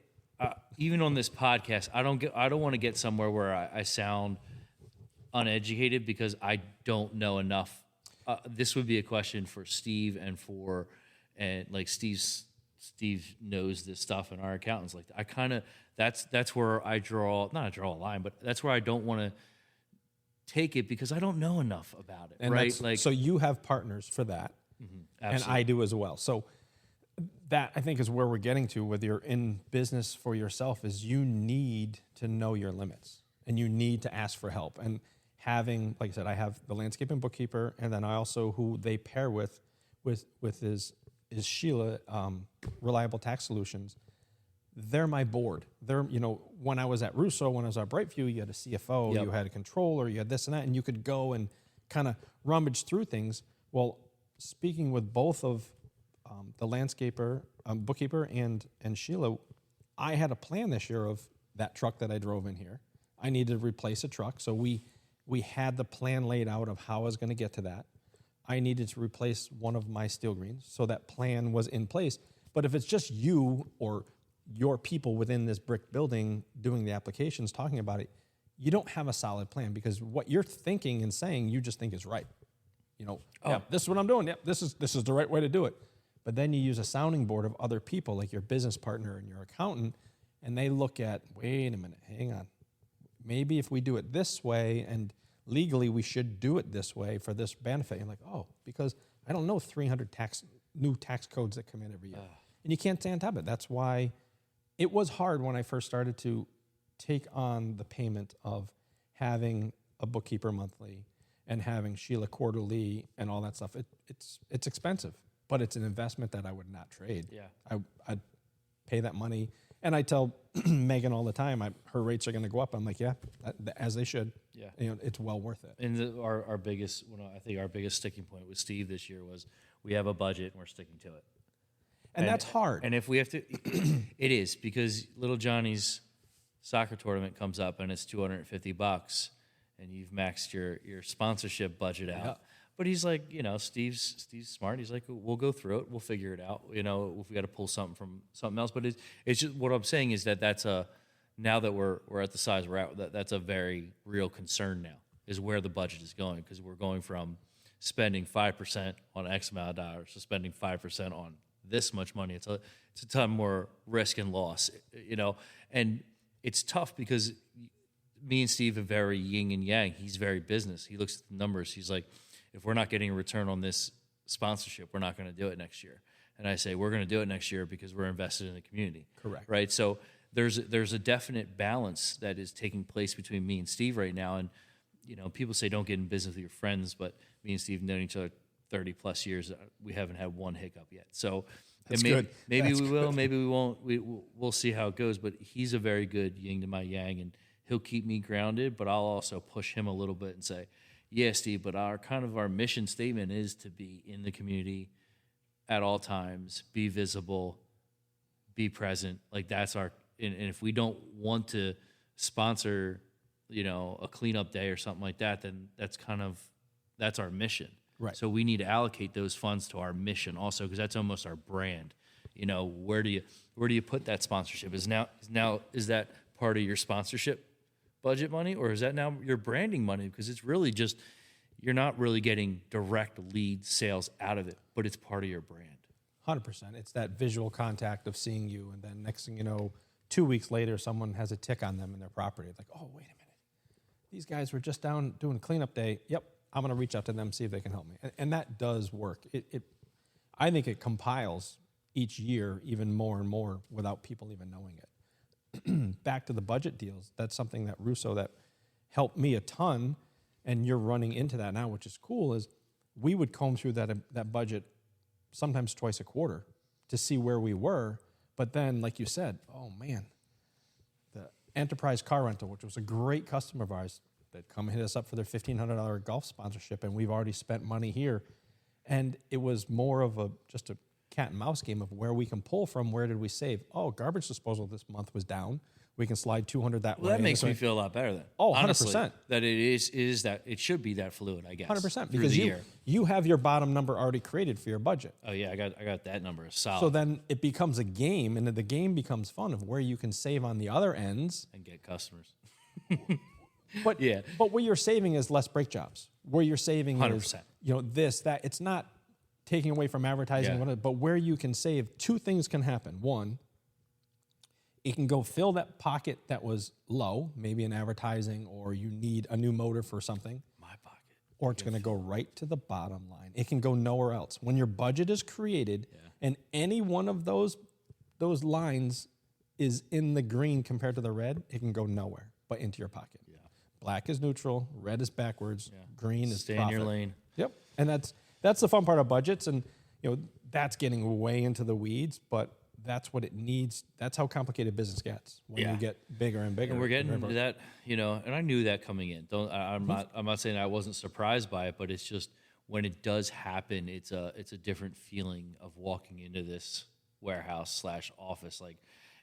even on this podcast. I don't want to get somewhere where I sound uneducated, because I don't know enough. This would be a question for Steve and like Steve knows this stuff, and our accountants. Like, I kind of, that's where I draw a line, but that's where I don't want to take it, because I don't know enough about it. And right? Like, so you have partners for that, and I do as well. So that, I think, is where we're getting to, whether you're in business for yourself, is you need to know your limits and you need to ask for help. And having, like I said, I have the landscaping bookkeeper, and then I also, who they pair with is Sheila, Reliable Tax Solutions. They're my board. They're, when I was at Russo, when I was at Brightview, you had a CFO, Yep. you had a controller, you had this and that, and you could go and kind of rummage through things. Well, speaking with both of the landscaper, bookkeeper, and Sheila, I had a plan this year of that truck that I drove in here. I needed to replace a truck, so we had the plan laid out of how I was going to get to that. I needed to replace one of my steel greens, so that plan was in place. But if it's just you or your people within this brick building doing the applications, talking about it, you don't have a solid plan, because what you're thinking and saying, you just think is right. Yeah, this is what I'm doing. Yep, this is the right way to do it. But then you use a sounding board of other people, like your business partner and your accountant, and they look at, wait a minute, hang on. Maybe if we do it this way, and legally we should do it this way for this benefit. You're like, oh, because I don't know 300 new tax codes that come in every year. And you can't stay on top of it. That's why it was hard when I first started to take on the payment of having a bookkeeper monthly and having Sheila quarterly and all that stuff. It's expensive, but it's an investment that I would not trade. Yeah. I'd pay that money. And I tell Megan all the time, her rates are going to go up. I'm like, yeah, as they should. Yeah. It's well worth it. And our biggest, I think our biggest sticking point with Steve this year was, we have a budget and we're sticking to it. And that's hard. And if we have to, it is, because little Johnny's soccer tournament comes up and it's $250, and you've maxed your sponsorship budget out. Yeah. But he's like, Steve's smart. He's like, we'll go through it. We'll figure it out. If we got to pull something from something else. But it's just, what I'm saying is that's now that we're at the size we're at, that's a very real concern now, is where the budget is going, because we're going from spending 5% on X amount of dollars to spending 5% on this much money. It's a ton more risk and loss, and it's tough, because me and Steve are very yin and yang. He's very business. He looks at the numbers. He's like, if we're not getting a return on this sponsorship, we're not going to do it next year. And I say, we're going to do it next year because we're invested in the community. Correct. Right? So there's a definite balance that is taking place between me and Steve right now. And, people say don't get in business with your friends, but me and Steve have known each other 30 plus years. We haven't had one hiccup yet. So That's good. Maybe That's we will, good. maybe we won't. We'll see how it goes. But he's a very good yin to my yang, and he'll keep me grounded, but I'll also push him a little bit and say, yeah, Steve, but our mission statement is to be in the community at all times, be visible, be present. Like that's and if we don't want to sponsor, a cleanup day or something like that, then that's our mission. Right. So we need to allocate those funds to our mission also, because that's almost our brand. Where do you put that sponsorship? Is that part of your sponsorship budget money, or is that now your branding money? Because it's really just, you're not really getting direct lead sales out of it, but it's part of your brand. 100%. It's that visual contact of seeing you, and then next thing you know, 2 weeks later, someone has a tick on them in their property. It's like, oh, wait a minute. These guys were just down doing cleanup day. Yep, I'm going to reach out to them, see if they can help me. And that does work. I think it compiles each year even more and more without people even knowing it. Back to the budget deals, that's something that Russo that helped me a ton, and you're running into that now, which is cool, is we would comb through that budget sometimes twice a quarter to see where we were. But then, like you said, oh man, the Enterprise Car Rental, which was a great customer of ours, that come hit us up for their $1,500 golf sponsorship, and we've already spent money here. And it was more of just a cat and mouse game of where we can pull from. Where did we save? Oh, garbage disposal this month was down. We can slide 200 that way. Well, that makes me feel a lot better then. Oh, 100%. Honestly, that it is that it should be that fluid, I guess. 100%, through because the year. you have your bottom number already created for your budget. Oh yeah, I got that number solid. So then it becomes a game, and the game becomes fun of where you can save on the other ends. And get customers. But Yeah. but where you're saving is less brake jobs. Where you're saving 100%. is this, that. It's not taking away from advertising, Yeah. but where you can save, two things can happen. One, it can go fill that pocket that was low, maybe in advertising, or you need a new motor for something, My pocket. or it's going to go right to the bottom line. It can go nowhere else. When your budget is created and any one of those lines is in the green compared to the red, it can go nowhere but into your pocket. Yeah. Black is neutral, red is backwards, green is Stay profit. in your lane. Yep, and that's the fun part of budgets, and that's getting way into the weeds, but that's what it needs. That's how complicated business gets when Yeah. you get bigger and bigger. And we're getting into that, and I knew that coming in. I'm not saying I wasn't surprised by it, but it's just when it does happen, it's a different feeling of walking into this warehouse / office. Like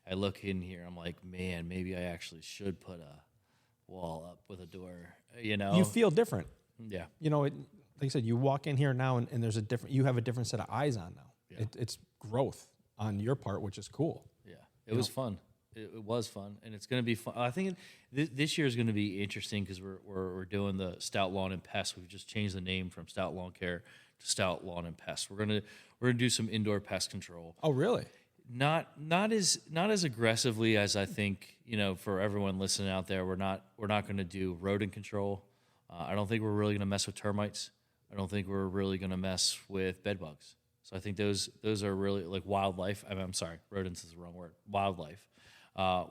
I look in here, I'm like, man, maybe I actually should put a wall up with a door. You feel different. Yeah. Like I said, you walk in here now, and there's you have a different set of eyes on now. Yeah. It's growth on your part, which is cool. Yeah, it was fun. It was fun, and it's going to be fun. I think this year is going to be interesting because we're doing the Stout Lawn and Pest. We've just changed the name from Stout Lawn Care to Stout Lawn and Pest. We're gonna do some indoor pest control. Oh, really? Not as aggressively as I think. For everyone listening out there, we're not going to do rodent control. I don't think we're really going to mess with termites. I don't think we're really going to mess with bed bugs. So I think those are really like wildlife. I'm sorry, rodents is the wrong word. Wildlife.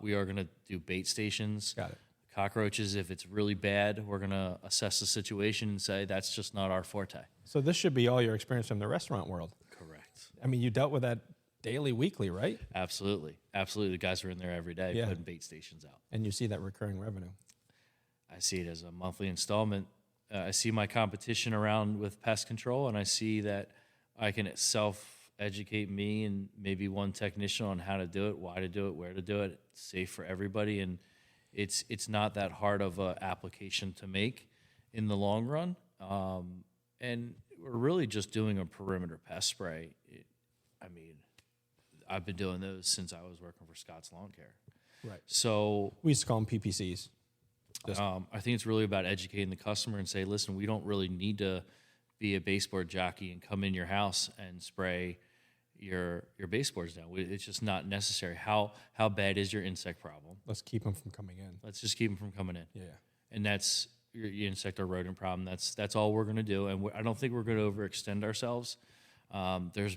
We are going to do bait stations. Got it. Cockroaches, if it's really bad, we're going to assess the situation and say that's just not our forte. So this should be all your experience from the restaurant world. Correct. I mean, you dealt with that daily, weekly, right? Absolutely. The guys are in there every day putting bait stations out. And you see that recurring revenue. I see it as a monthly installment. I see my competition around with pest control, and I see that I can self-educate me and maybe one technician on how to do it, why to do it, where to do it. It's safe for everybody, and it's not that hard of an application to make in the long run. And we're really just doing a perimeter pest spray. I've been doing those since I was working for Scott's Lawn Care. Right. So We used to call them PPCs. I think it's really about educating the customer and say, listen, we don't really need to be a baseboard jockey and come in your house and spray your baseboards down. It's just not necessary. How bad is your insect problem? Let's keep them from coming in. Let's just keep them from coming in. Yeah. And that's your insect or rodent problem. That's all we're going to do. And I don't think we're going to overextend ourselves. There's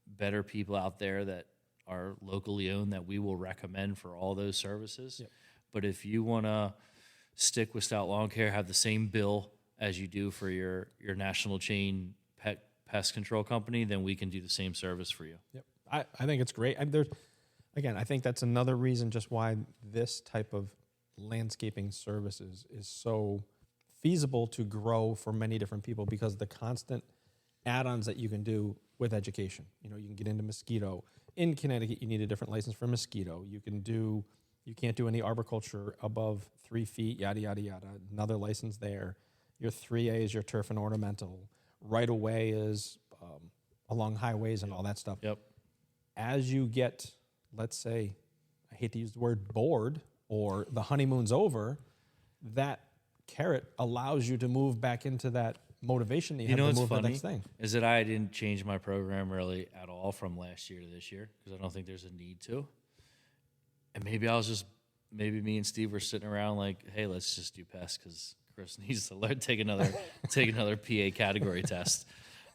better people out there that are locally owned that we will recommend for all those services. Yep. But if you want to stick with Stout Lawn Care, have the same bill as you do for your national chain pest control company, then we can do the same service for you. Yep. I think it's great. I think that's another reason just why this type of landscaping services is so feasible to grow for many different people, because the constant add-ons that you can do with education. You can get into mosquito, in Connecticut, you need a different license for mosquito. You can't do any arboriculture above 3 feet, yada, yada, yada. Another license there. Your 3A is your turf and ornamental. Right of way is along highways and all that stuff. Yep. As you get, let's say, I hate to use the word bored or the honeymoon's over, that carrot allows you to move back into that motivation that you, You know have to what's move the funny next thing. is that I didn't change my program really at all from last year to this year because I don't think there's a need to. And maybe me and Steve were sitting around like, hey, let's just do pests because Chris needs to learn take another PA category test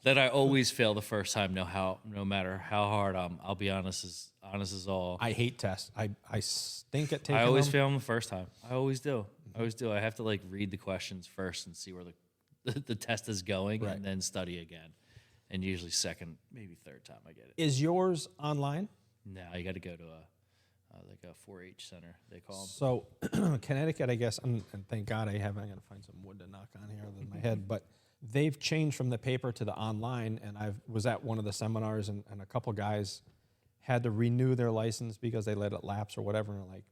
that I always fail the first time. No matter how hard I'll be honest as all. I hate tests. I stink at taking I always them. fail them the first time. I always do. I have to like read the questions first and see where the test is going Right. and then study again. And usually second, maybe third time I get it. Is yours online? No, you got to go to like a 4-H center, they call them. So Connecticut, I guess, and thank God I got to find some wood to knock on here other than my head, but they've changed from the paper to the online, and I was at one of the seminars, and a couple guys had to renew their license because they let it lapse or whatever, and they're like,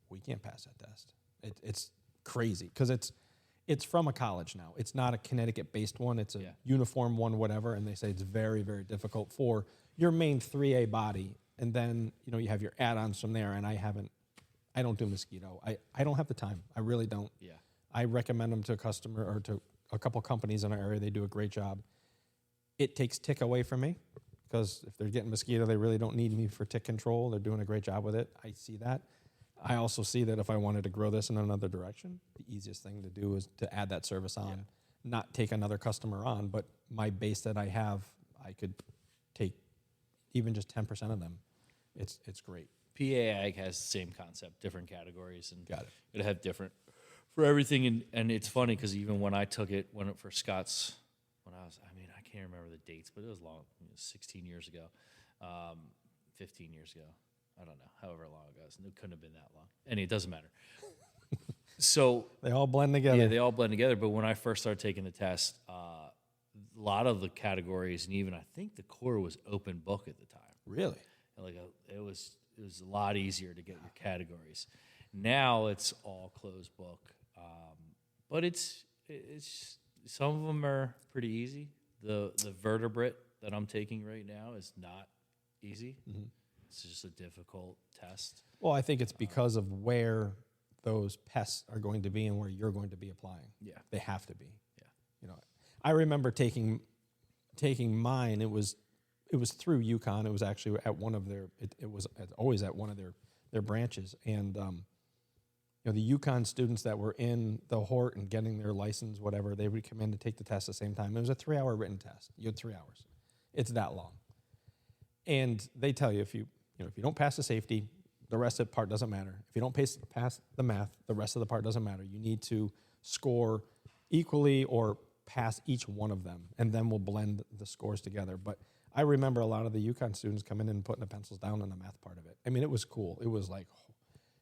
we can't pass that test. It's crazy, because it's from a college now. It's not a Connecticut-based one. It's a uniform one, whatever, and they say it's very, very difficult for your main 3A body. And then, you have your add-ons from there, and I don't do mosquito. I don't have the time. I really don't. Yeah. I recommend them to a customer or to a couple companies in our area. They do a great job. It takes tick away from me because if they're getting mosquito, they really don't need me for tick control. They're doing a great job with it. I see that. I also see that if I wanted to grow this in another direction, the easiest thing to do is to add that service on, not take another customer on, but my base that I have, I could take even just 10% of them. It's great. PA Ag has the same concept, different categories, and Got it. it'll have different for everything. And it's funny because even when I took it, for Scott's, I can't remember the dates, but it was long, 16 years ago, 15 years ago. I don't know, however long ago. It couldn't have been that long. And it doesn't matter. So They all blend together. yeah, they all blend together. But when I first started taking the test, a lot of the categories, and even I think the core was open book at the time. Really? It was a lot easier to get your categories. Now it's all closed book, but it's some of them are pretty easy. The vertebrate that I'm taking right now is not easy. Mm-hmm. It's just a difficult test. Well, I think it's because of where those pests are going to be and where you're going to be applying. Yeah, They have to be. yeah. I remember taking mine. It was through UConn. It was actually at one of their. It was always at one of their branches. And the UConn students that were in the Hort and getting their license, whatever, they would come in to take the test at the same time. It was a 3-hour written test. You had 3 hours. It's that long. And they tell you if you don't pass the safety, the rest of the part doesn't matter. If you don't pass the math, the rest of the part doesn't matter. You need to score equally or pass each one of them, and then we'll blend the scores together. But I remember a lot of the UConn students coming in and putting the pencils down on the math part of it. I mean, it was cool. It was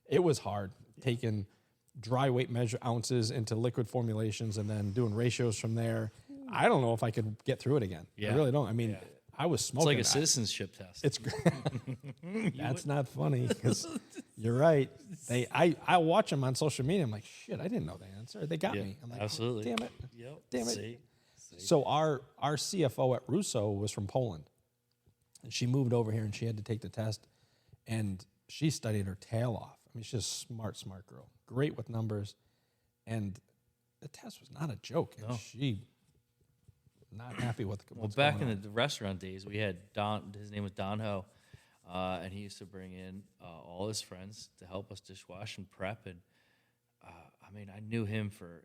it was hard taking dry weight measure ounces into liquid formulations and then doing ratios from there. I don't know if I could get through it again. Yeah. I really don't. I mean, I was It's smoking. like a citizenship test. It's that's not funny because you're right. I watch them on social media. I'm like, shit, I didn't know the answer. They got me. I'm like, absolutely. damn it. Yep. Damn it. See? So our CFO at Russo was from Poland. And she moved over here and she had to take the test. And she studied her tail off. I mean, she's a smart girl. Great with numbers. And the test was not a joke. And she not happy with what's Well, back going in on. the restaurant days, we had Don. His name was Don Ho, and he used to bring in all his friends to help us dishwash and prep. And I knew him for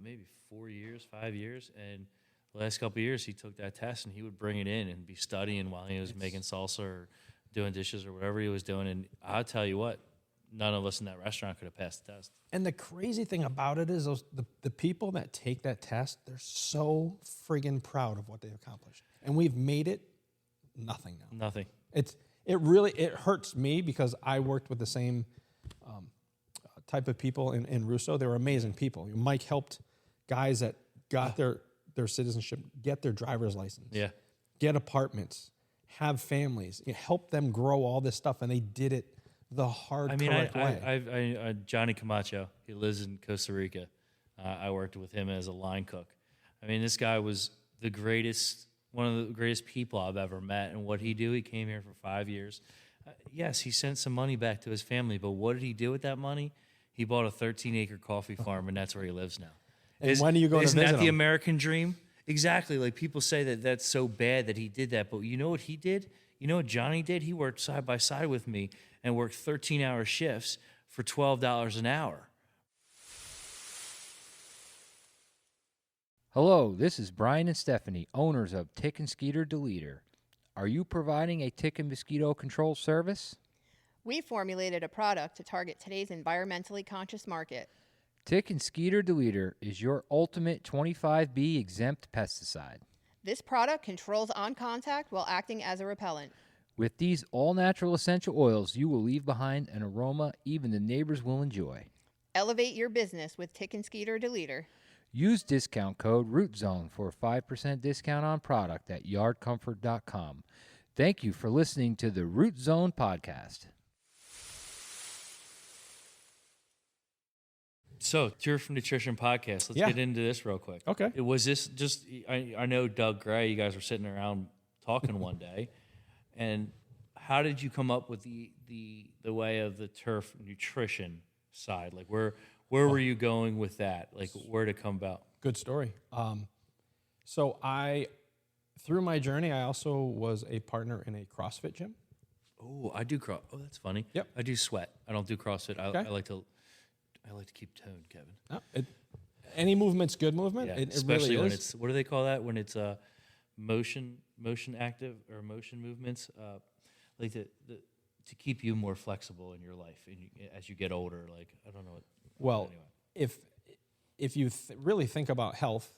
maybe 4 years, 5 years, and the last couple of years he took that test and he would bring it in and be studying while he was making salsa or doing dishes or whatever he was doing. And I'll tell you what, none of us in that restaurant could have passed the test. And the crazy thing about it is the people that take that test, they're so friggin' proud of what they've accomplished. And we've made it nothing now. Nothing. It hurts me because I worked with the same type of people in Russo. They were amazing people. Mike helped guys that got their citizenship, get their driver's license, Yeah. get apartments, have families, help them grow all this stuff, and they did it the hard, correct way. Johnny Camacho, he lives in Costa Rica. I worked with him as a line cook. I mean, this guy was the greatest, one of the greatest people I've ever met. And what he do? He came here for 5 years. Yes, he sent some money back to his family, but what did he do with that money? He bought a 13-acre coffee farm, and that's where he lives now. And when are you going to Isn't visit that the him? American dream? Exactly. Like, people say that that's so bad that he did that, but you know what he did? You know what Johnny did? He worked side by side with me and worked 13-hour shifts for $12 an hour. Hello, this is Brian and Stephanie, owners of Tick and Skeeter Deleter. Are you providing a tick and mosquito control service? We formulated a product to target today's environmentally conscious market. Tick and Skeeter Deleter is your ultimate 25B exempt pesticide. This product controls on contact while acting as a repellent. With these all-natural essential oils, you will leave behind an aroma even the neighbors will enjoy. Elevate your business with Tick and Skeeter Deleter. Use discount code ROOTZONE for a 5% discount on product at yardcomfort.com. Thank you for listening to the Root Zone podcast. So, Cure from Nutrition podcast. Let's Yeah. get into this real quick. Okay. It was this just, I know Doug Gray, you guys were sitting around talking one day, and how did you come up with the way of the turf nutrition side? Like, where were you going with that? Like, where did it come about? Good story. So through my journey, I also was a partner in a CrossFit gym. Oh, I do Oh, that's funny. Yep. I do sweat. I don't do CrossFit. Okay. I like to keep toned, Kevin. Any movement's good movement. Yeah, It especially really when is. it's, what do they call that? When it's motion active or motion movements, like to keep you more flexible in your life and as you get older. Like, I don't know what. Well, anyway. if you really think about health,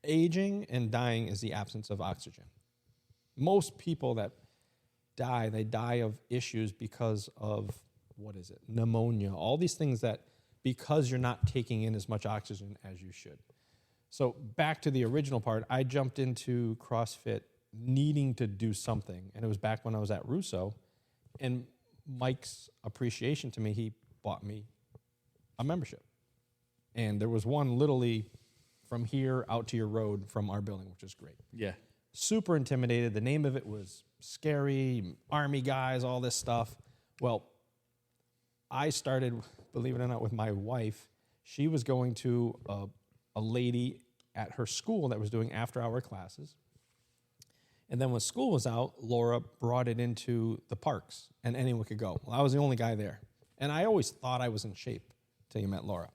aging and dying is the absence of oxygen. Most people that die, they die of issues because of, pneumonia, all these things that, because you're not taking in as much oxygen as you should. So back to the original part, I jumped into CrossFit needing to do something, and it was back when I was at Russo, and Mike's appreciation to me, he bought me a membership. And there was one literally from here out to your road from our building, which is great. Yeah. Super intimidated. The name of it was scary, army guys, all this stuff. Well, I started, believe it or not, with my wife. She was going to a lady at her school that was doing after-hour classes. And then when school was out, Laura brought it into the parks, and anyone could go. Well, I was the only guy there. And I always thought I was in shape till you met Laura.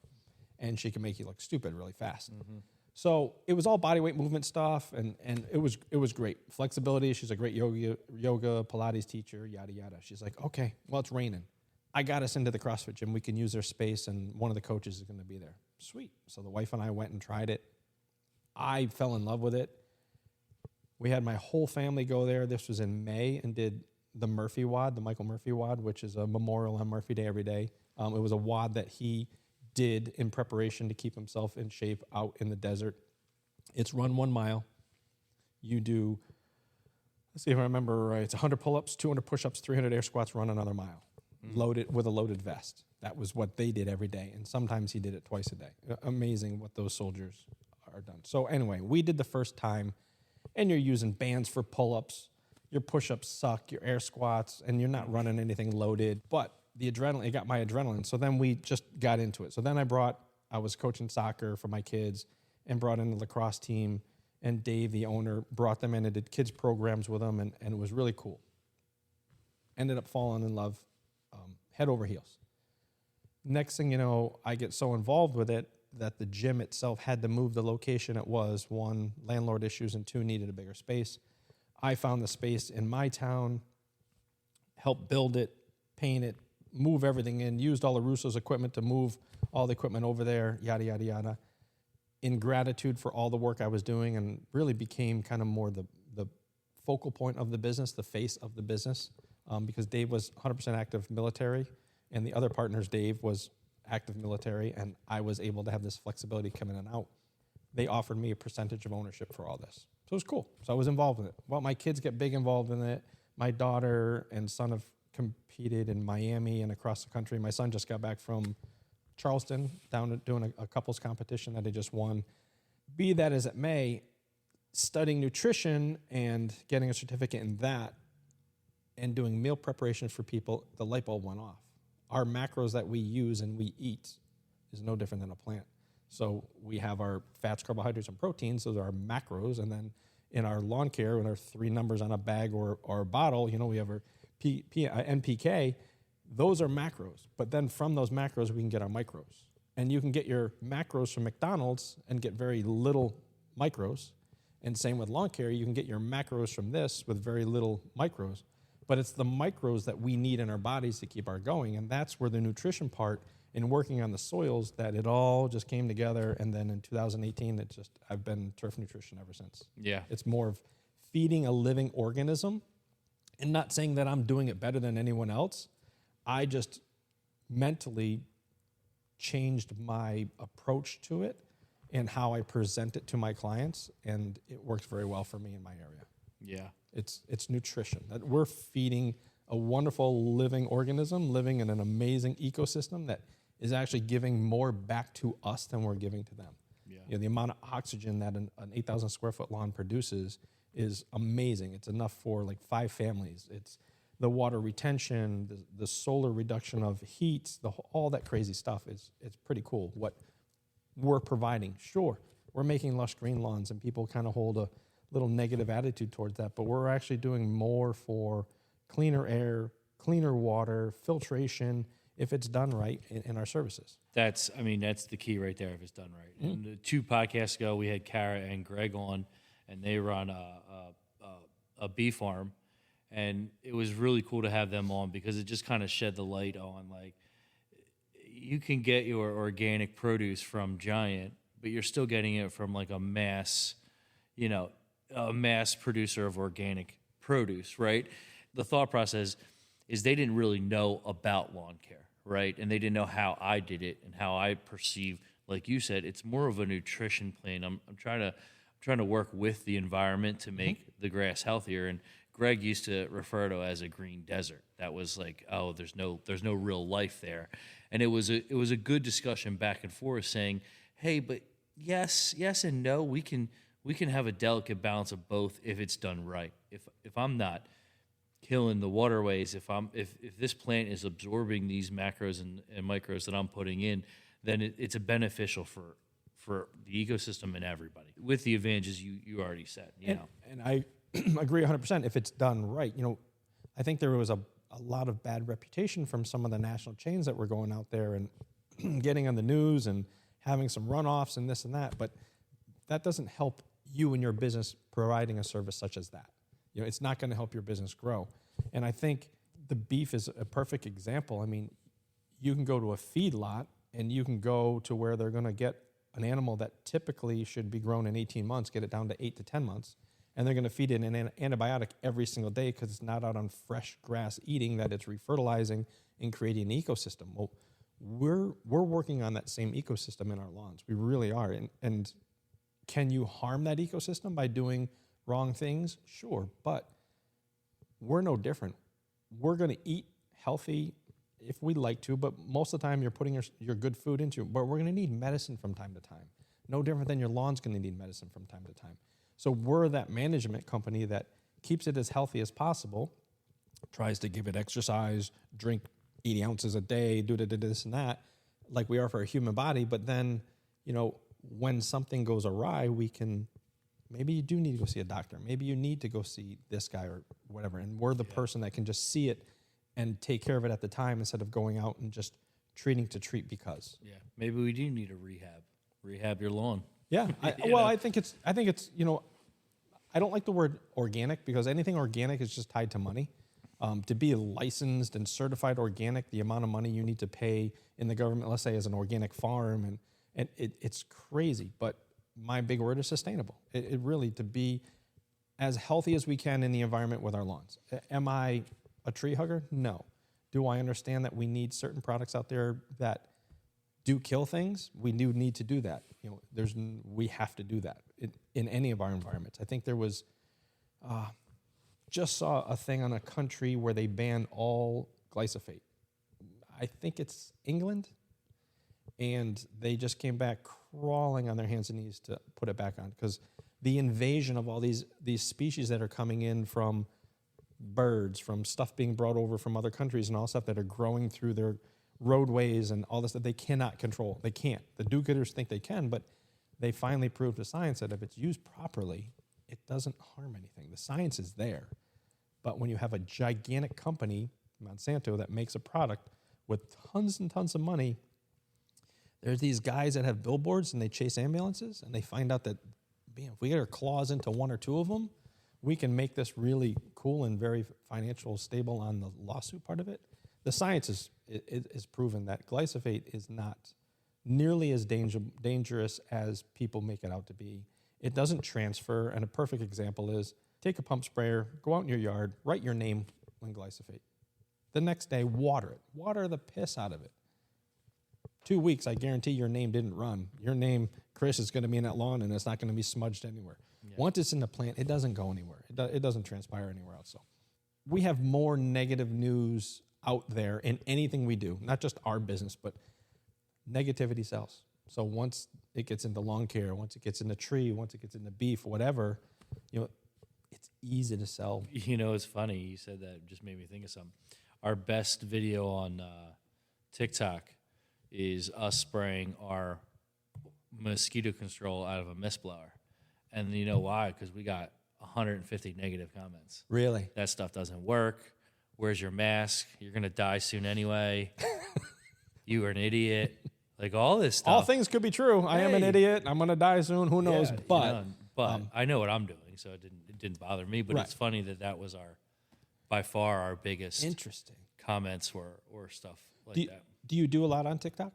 And she can make you look stupid really fast. Mm-hmm. So it was all body weight movement stuff, and it was great. Flexibility, she's a great yoga, Pilates teacher, yada, yada. She's like, okay, well, it's raining. I got us into the CrossFit gym. We can use their space, and one of the coaches is going to be there. Sweet. So the wife and I went and tried it. I fell in love with it. We had my whole family go there. This was in May, and did the Murphy WOD, the Michael Murphy WOD, which is a memorial on Murphy Day every day. It was a WOD that he did in preparation to keep himself in shape out in the desert. It's run 1 mile. You do, let's see if I remember right, it's 100 pull-ups, 200 push-ups, 300 air squats, run another mile. Loaded with a loaded vest. That was what they did every day, and sometimes he did it twice a day. Amazing what those soldiers are done. So anyway, we did the first time, and you're using bands for pull-ups. Your push-ups suck, your air squats, and you're not running anything loaded. But the adrenaline, it got my adrenaline. So then we just got into it. So then I was coaching soccer for my kids and brought in the lacrosse team, and Dave, the owner, brought them in and did kids programs with them, and it was really cool. Ended up falling in love, head over heels. Next thing you know, I get so involved with it that the gym itself had to move the location it was. 1, landlord issues, and 2, needed a bigger space. I found the space in my town, helped build it, paint it, move everything in, used all the Russo's equipment to move all the equipment over there, yada, yada, yada, in gratitude for all the work I was doing, and really became kind of more the focal point of the business, the face of the business, because Dave was 100% active military, and the other partners, Dave was active military, and I was able to have this flexibility come in and out. They offered me a percentage of ownership for all this. So it was cool. So I was involved in it. Well, my kids get big involved in it. my daughter and son have competed in Miami and across the country. My son just got back from Charleston, down doing a couples competition that he just won. Be that as it may, studying nutrition and getting a certificate in that and doing meal preparation for people, the light bulb went off. Our macros that we use and we eat is no different than a plant. So we have our fats, carbohydrates, and proteins. Those are our macros. And then in our lawn care, in our 3 numbers on a bag or a bottle, we have our NPK. Those are macros. But then from those macros, we can get our micros. And you can get your macros from McDonald's and get very little micros. And same with lawn care, you can get your macros from this with very little micros. But it's the micros that we need in our bodies to keep our going. And that's where the nutrition part in working on the soils, that it all just came together. And then in 2018, I've been turf nutrition ever since. Yeah. It's more of feeding a living organism, and not saying that I'm doing it better than anyone else. I just mentally changed my approach to it and how I present it to my clients, and it works very well for me in my area. Yeah. It's nutrition. That we're feeding a wonderful living organism, living in an amazing ecosystem that is actually giving more back to us than we're giving to them. Yeah. The amount of oxygen that an 8,000 square foot lawn produces is amazing. It's enough for like 5 families. It's the water retention, the solar reduction of heat, all that crazy stuff it's pretty cool. What we're providing, sure, we're making lush green lawns, and people kind of hold a little negative attitude towards that, but we're actually doing more for cleaner air, cleaner water, filtration, if it's done right in our services. That's the key right there if it's done right. And 2 podcasts ago, we had Kara and Greg on, and they run a bee farm, and it was really cool to have them on because it just kind of shed the light on, like, you can get your organic produce from Giant, but you're still getting it from like a mass producer of organic produce, right? The thought process is they didn't really know about lawn care, right? And they didn't know how I did it and how I perceive, like you said, it's more of a nutrition plan. I'm trying to work with the environment to make the grass healthier. And Greg used to refer to it as a green desert. That was like, oh, there's no real life there. And it was a good discussion back and forth saying, hey, but yes and no, we can have a delicate balance of both if it's done right. If I'm not killing the waterways, if this plant is absorbing these macros and micros that I'm putting in, then it's a beneficial for the ecosystem and everybody, with the advantages you already said. And I agree 100% if it's done right. I think there was a lot of bad reputation from some of the national chains that were going out there and getting on the news and having some runoffs and this and that, but that doesn't help you and your business providing a service such as that. It's not going to help your business grow. And I think the beef is a perfect example. I mean, you can go to a feed lot and you can go to where they're going to get an animal that typically should be grown in 18 months, get it down to 8 to 10 months, and they're going to feed it an antibiotic every single day because it's not out on fresh grass eating, that it's refertilizing and creating an ecosystem. Well, we're working on that same ecosystem in our lawns. We really are. And can you harm that ecosystem by doing wrong things? Sure, but we're no different. We're going to eat healthy if we like to, but most of the time you're putting your good food into it. But we're going to need medicine from time to time. No different than your lawn's going to need medicine from time to time. So we're that management company that keeps it as healthy as possible, tries to give it exercise, drink 80 ounces a day, do this and that, like we are for a human body. But then, when something goes awry, maybe you do need to go see a doctor. Maybe you need to go see this guy or whatever. And we're the person that can just see it and take care of it at the time instead of going out and just treating to treat because. Yeah, maybe we do need a rehab your lawn. Yeah. I think it's, I don't like the word organic because anything organic is just tied to money. To be licensed and certified organic, the amount of money you need to pay in the government, let's say as an organic farm, and it's crazy. But my big word is sustainable. It really, to be as healthy as we can in the environment with our lawns. Am I a tree hugger? No. Do I understand that we need certain products out there that do kill things? We do need to do that. We have to do that in any of our environments. I think there was just saw a thing on a country where they ban all glyphosate. I think it's England, and they just came back crawling on their hands and knees to put it back on because the invasion of all these species that are coming in from birds, from stuff being brought over from other countries and all stuff that are growing through their roadways and all this that they cannot control. They can't. The do-gooders think they can, but they finally proved to science that if it's used properly, it doesn't harm anything. The science is there. But when you have a gigantic company, Monsanto, that makes a product with tons and tons of money, there's these guys that have billboards and they chase ambulances and they find out that, man, if we get our claws into one or two of them, we can make this really cool and very financial stable on the lawsuit part of it. The science is proven that glyphosate is not nearly as dangerous as people make it out to be. It doesn't transfer, and a perfect example is take a pump sprayer, go out in your yard, write your name on glyphosate. The next day, water it. Water the piss out of it. 2 weeks, I guarantee your name didn't run. Your name, Chris, is going to be in that lawn, and it's not going to be smudged anywhere. Yeah. Once it's in the plant, it doesn't go anywhere. It doesn't transpire anywhere else. So we have more negative news out there in anything we do, not just our business, but negativity sells. So once it gets into lawn care, once it gets into tree, once it gets into beef, whatever, it's easy to sell. It's funny. You said that. It just made me think of something. Our best video on TikTok is us spraying our mosquito control out of a mist blower. And you know why? Because we got 150 negative comments. Really? That stuff doesn't work. Where's your mask? You're going to die soon anyway. You are an idiot. Like all this stuff. All things could be true. I am an idiot. I'm going to die soon. Who knows? Yeah, but I know what I'm doing, so it didn't bother me. But Right. It's funny that was by far our biggest Interesting. comments or stuff like that. Do you do a lot on TikTok?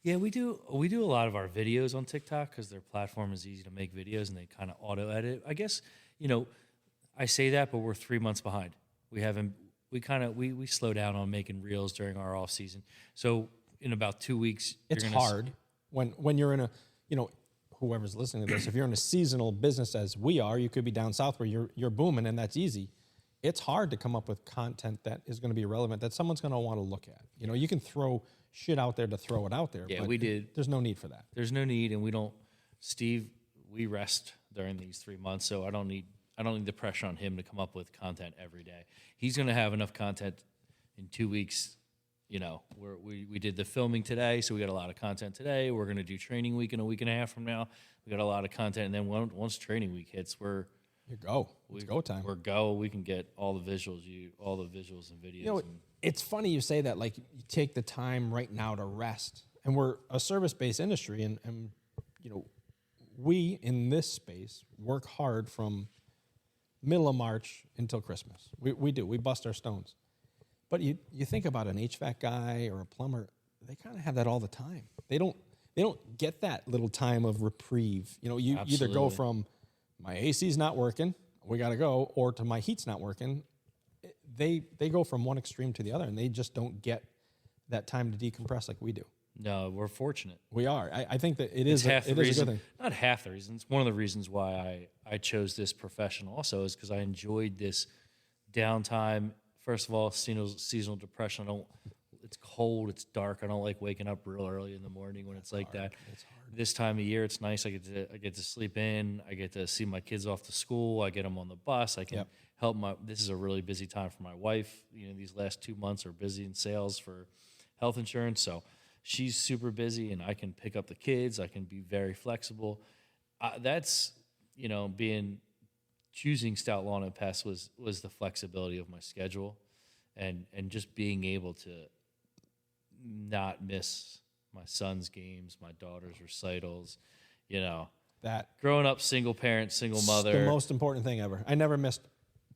Yeah, we do a lot of our videos on TikTok because their platform is easy to make videos and they kind of auto edit. I guess, I say that, but we're 3 months behind. We slow down on making reels during our off season. So in about 2 weeks, It's hard when you're in a, whoever's listening to this, if you're in a seasonal business as we are, you could be down south where you're booming and that's easy. It's hard to come up with content that is going to be relevant, that someone's going to want to look at. You can throw shit out there to throw it out there. Yeah, but we did. There's no need for that. There's no need, and we rest during these 3 months, so I don't need the pressure on him to come up with content every day. He's going to have enough content in 2 weeks. We did the filming today, so we got a lot of content today. We're going to do training week in a week and a half from now. We got a lot of content, and then once training week hits, It's go time. We can get all the visuals and videos. It's funny you say that, like you take the time right now to rest. And we're a service-based industry, and we in this space work hard from middle of March until Christmas. We do. We bust our stones. But you think about an HVAC guy or a plumber, they kind of have that all the time. They don't get that little time of reprieve. You either go from my AC's not working, we got to go, or to my heat's not working. They go from one extreme to the other, and they just don't get that time to decompress like we do. No, we're fortunate. We are. I think that it is a good thing. Not half the reason. It's one of the reasons why I chose this profession also is because I enjoyed this downtime. First of all, seasonal depression. It's cold, it's dark. I don't like waking up real early in the morning when it's like that. It's hard. This time of year, it's nice. I get to sleep in. I get to see my kids off to school. I get them on the bus. I can help this is a really busy time for my wife. These last 2 months are busy in sales for health insurance. So she's super busy, and I can pick up the kids. I can be very flexible. That's, choosing Stout Lawn and Pest was the flexibility of my schedule and just being able to not miss my son's games, my daughter's recitals, That growing up single parent, single mother. the most important thing ever.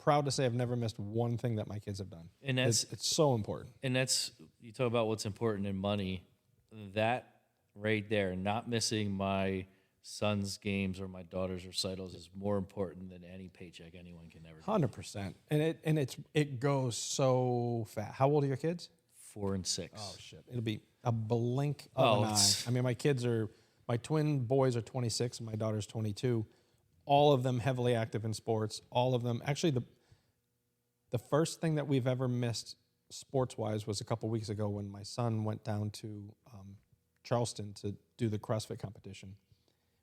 Proud to say I've never missed one thing that my kids have done. And it's so important. And you talk about what's important in money, that right there, not missing my son's games or my daughter's recitals is more important than any paycheck anyone can ever get. 100%. And it goes so fast. How old are your kids? 4 and 6. Oh shit! It'll be a blink of an eye. I mean, my twin boys are 26 and my daughter's 22. All of them heavily active in sports. All of them, actually, The first thing that we've ever missed sports-wise was a couple weeks ago when my son went down to Charleston to do the CrossFit competition.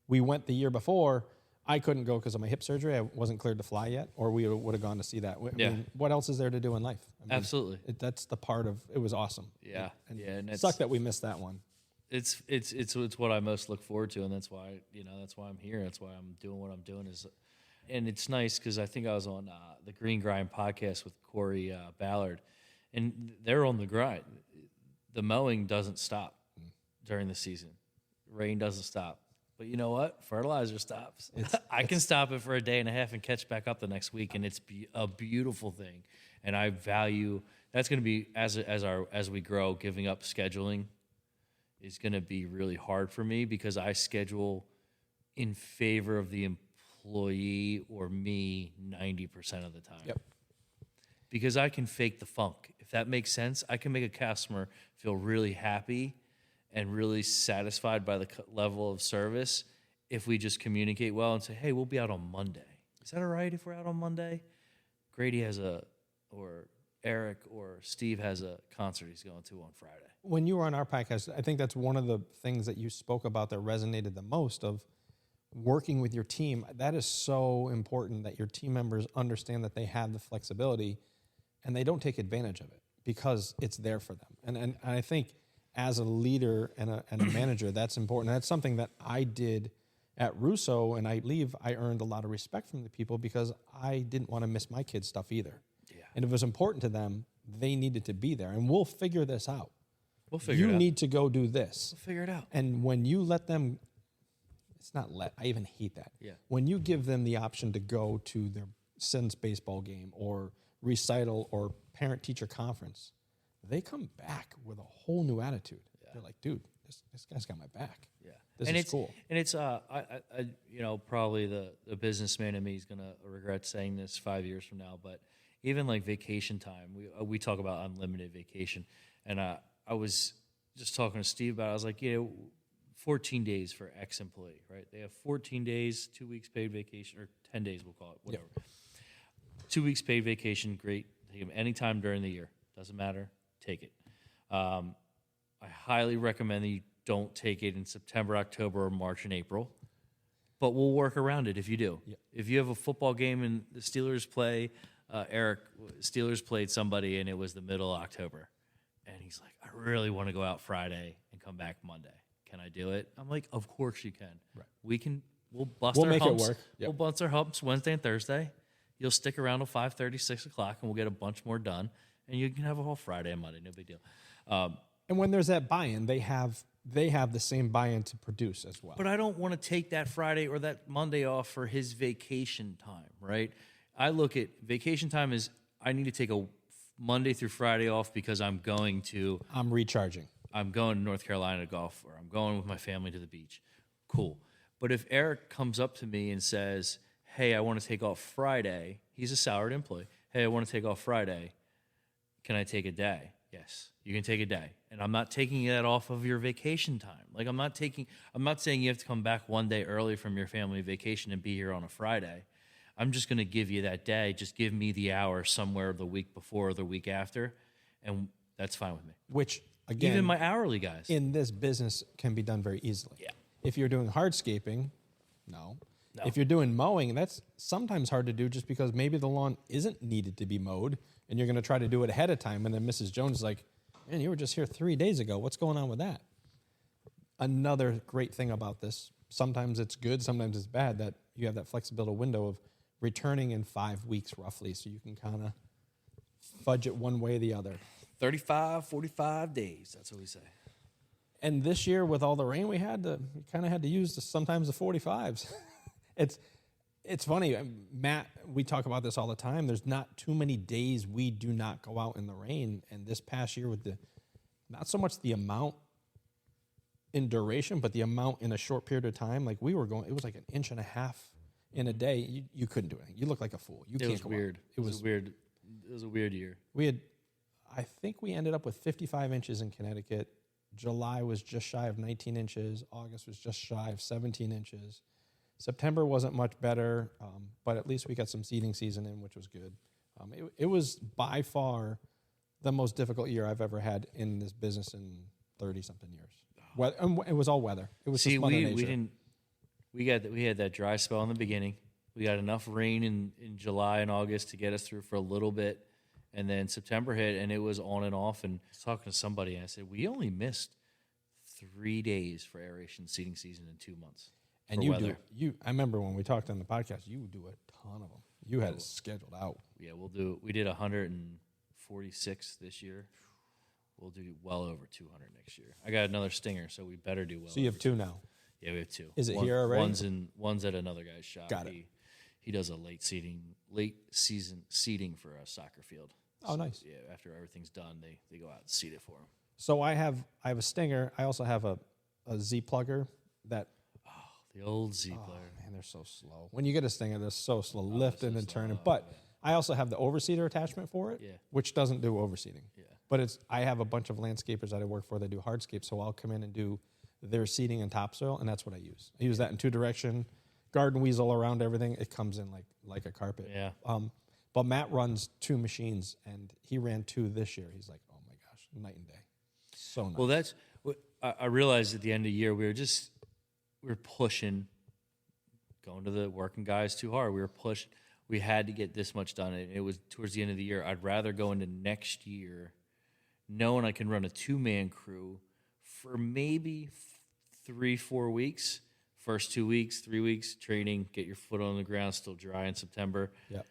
We went the year before. I couldn't go because of my hip surgery. I wasn't cleared to fly yet, or we would have gone to see that. I mean, what else is there to do in life? I mean, Absolutely. That's the part of it was awesome. Yeah. And And it sucked that we missed that one. it's what I most look forward to, and that's why I'm here. That's why I'm doing what I'm doing. And it's nice because I think I was on the Green Grind podcast with Corey Ballard, and they're on the grind. The mowing doesn't stop during the season. Rain doesn't stop. But you know what? Fertilizer stops. I can stop it for a day and a half and catch back up the next week, and it's a beautiful thing. And I value that's going to be as we grow, giving up scheduling is going to be really hard for me because I schedule in favor of the employee or me 90% of the time. Yep. Because I can fake the funk. If that makes sense, I can make a customer feel really happy and really satisfied by the level of service if we just communicate well and say, hey, we'll be out on Monday. Is that all right if we're out on Monday? Grady or Eric or Steve has a concert he's going to on Friday. When you were on our podcast, I think that's one of the things that you spoke about that resonated the most of working with your team. That is so important that your team members understand that they have the flexibility and they don't take advantage of it because it's there for them. And I think as a leader and a manager, that's important. That's something that I did at Russo, and I earned a lot of respect from the people because I didn't want to miss my kids' stuff either. Yeah. And if it was important to them, they needed to be there. And we'll figure this out. We'll figure it out. You need to go do this. We'll figure it out. And when you let them, it's not let, I even hate that. Yeah. When you give them the option to go to their son's baseball game or recital or parent-teacher conference, they come back with a whole new attitude. Yeah. They're like, dude, this guy's got my back. Yeah. This is cool. And it's probably the businessman in me is going to regret saying this 5 years from now, but even like vacation time, we talk about unlimited vacation. And I was just talking to Steve about it. I was like, 14 days for X employee, right? They have 14 days, 2 weeks paid vacation, or 10 days, we'll call it, whatever. Yep. 2 weeks paid vacation, great. Take them anytime during the year. Doesn't matter. Take it. I highly recommend that you don't take it in September, October, or March and April, but we'll work around it if you do. Yep. If you have a football game and the Steelers play, Steelers played somebody and it was the middle of October, and he's like, I really want to go out Friday and come back Monday. Can I do it? I'm like, of course you can. Right. We'll bust our make humps. It work. Yep. We'll bust our humps Wednesday and Thursday. You'll stick around till 5:30, 6 o'clock, and we'll get a bunch more done. And you can have a whole Friday and Monday, no big deal. And when there's that buy-in, they have the same buy-in to produce as well. But I don't want to take that Friday or that Monday off for his vacation time, right? I look at vacation time as I need to take a Monday through Friday off because I'm recharging. I'm going to North Carolina to golf, or I'm going with my family to the beach. Cool. But if Eric comes up to me and says, hey, I want to take off Friday, he's a salaried employee. Hey, I want to take off Friday. Can I take a day? Yes, you can take a day. And I'm not taking that off of your vacation time. Like I'm not saying you have to come back one day early from your family vacation and be here on a Friday. I'm just going to give you that day. Just give me the hour somewhere the week before or the week after, and that's fine with me. Which, again, even my hourly guys in this business can be done very easily. Yeah. If you're doing hardscaping, no. If you're doing mowing, that's sometimes hard to do just because maybe the lawn isn't needed to be mowed, and you're going to try to do it ahead of time, and then Mrs. Jones is like, man, you were just here 3 days ago. What's going on with that? Another great thing about this, sometimes it's good, sometimes it's bad, that you have that flexible window of returning in 5 weeks roughly, so you can kind of fudge it one way or the other. 35, 45 days, that's what we say. And this year, with all the rain we kind of had to use sometimes the 45s. It's funny, Matt, we talk about this all the time. There's not too many days we do not go out in the rain. And this past year with not so much the amount in duration, but the amount in a short period of time, like we were going, it was like 1.5 inches in a day. You couldn't do anything. You look like a fool. It was weird. It was weird. It was a weird year. I think we ended up with 55 inches in Connecticut. July was just shy of 19 inches. August was just shy of 17 inches. September wasn't much better, but at least we got some seeding season in, which was good. It was by far the most difficult year I've ever had in this business in 30-something years. It was all weather. It was See, just Mother we Nature. didn't. We had that dry spell in the beginning. We got enough rain in July and August to get us through for a little bit, and then September hit, and it was on and off. And I was talking to somebody, and I said, we only missed 3 days for aeration seeding season in 2 months. And for you weather. I remember when we talked on the podcast, you do a ton of them. You had it scheduled out. Yeah, we did 146 this year. We'll do well over 200 next year. I got another stinger, so we better do well. So you have 2 now. Yeah, we have 2. Is it here already? One's at another guy's shop. Got it. He does a late season seeding for a soccer field. Oh, nice. Yeah, after everything's done, they go out and seed it for him. So I have a stinger. I also have a Z plugger that. The old Z player. Man, they're so slow. When you get a stinger, they're so slow, lifting and turning. But I also have the overseeder attachment for it, Yeah. which doesn't do overseeding. Yeah. But I have a bunch of landscapers that I work for that do hardscape, so I'll come in and do their seeding and topsoil, and that's what I use. I use that in 2 direction, garden weasel around everything. It comes in like a carpet. Yeah. But Matt runs 2 machines, and he ran 2 this year. He's like, oh my gosh, night and day. So nice. Well, that's what I realized at the end of the year. We were pushing, going to the working guys too hard. We were pushing. We had to get this much done. And it was towards the end of the year. I'd rather go into next year knowing I can run a 2-man crew for maybe 3-4 weeks. First 2 weeks, 3 weeks, training, get your foot on the ground, still dry in September. Yep.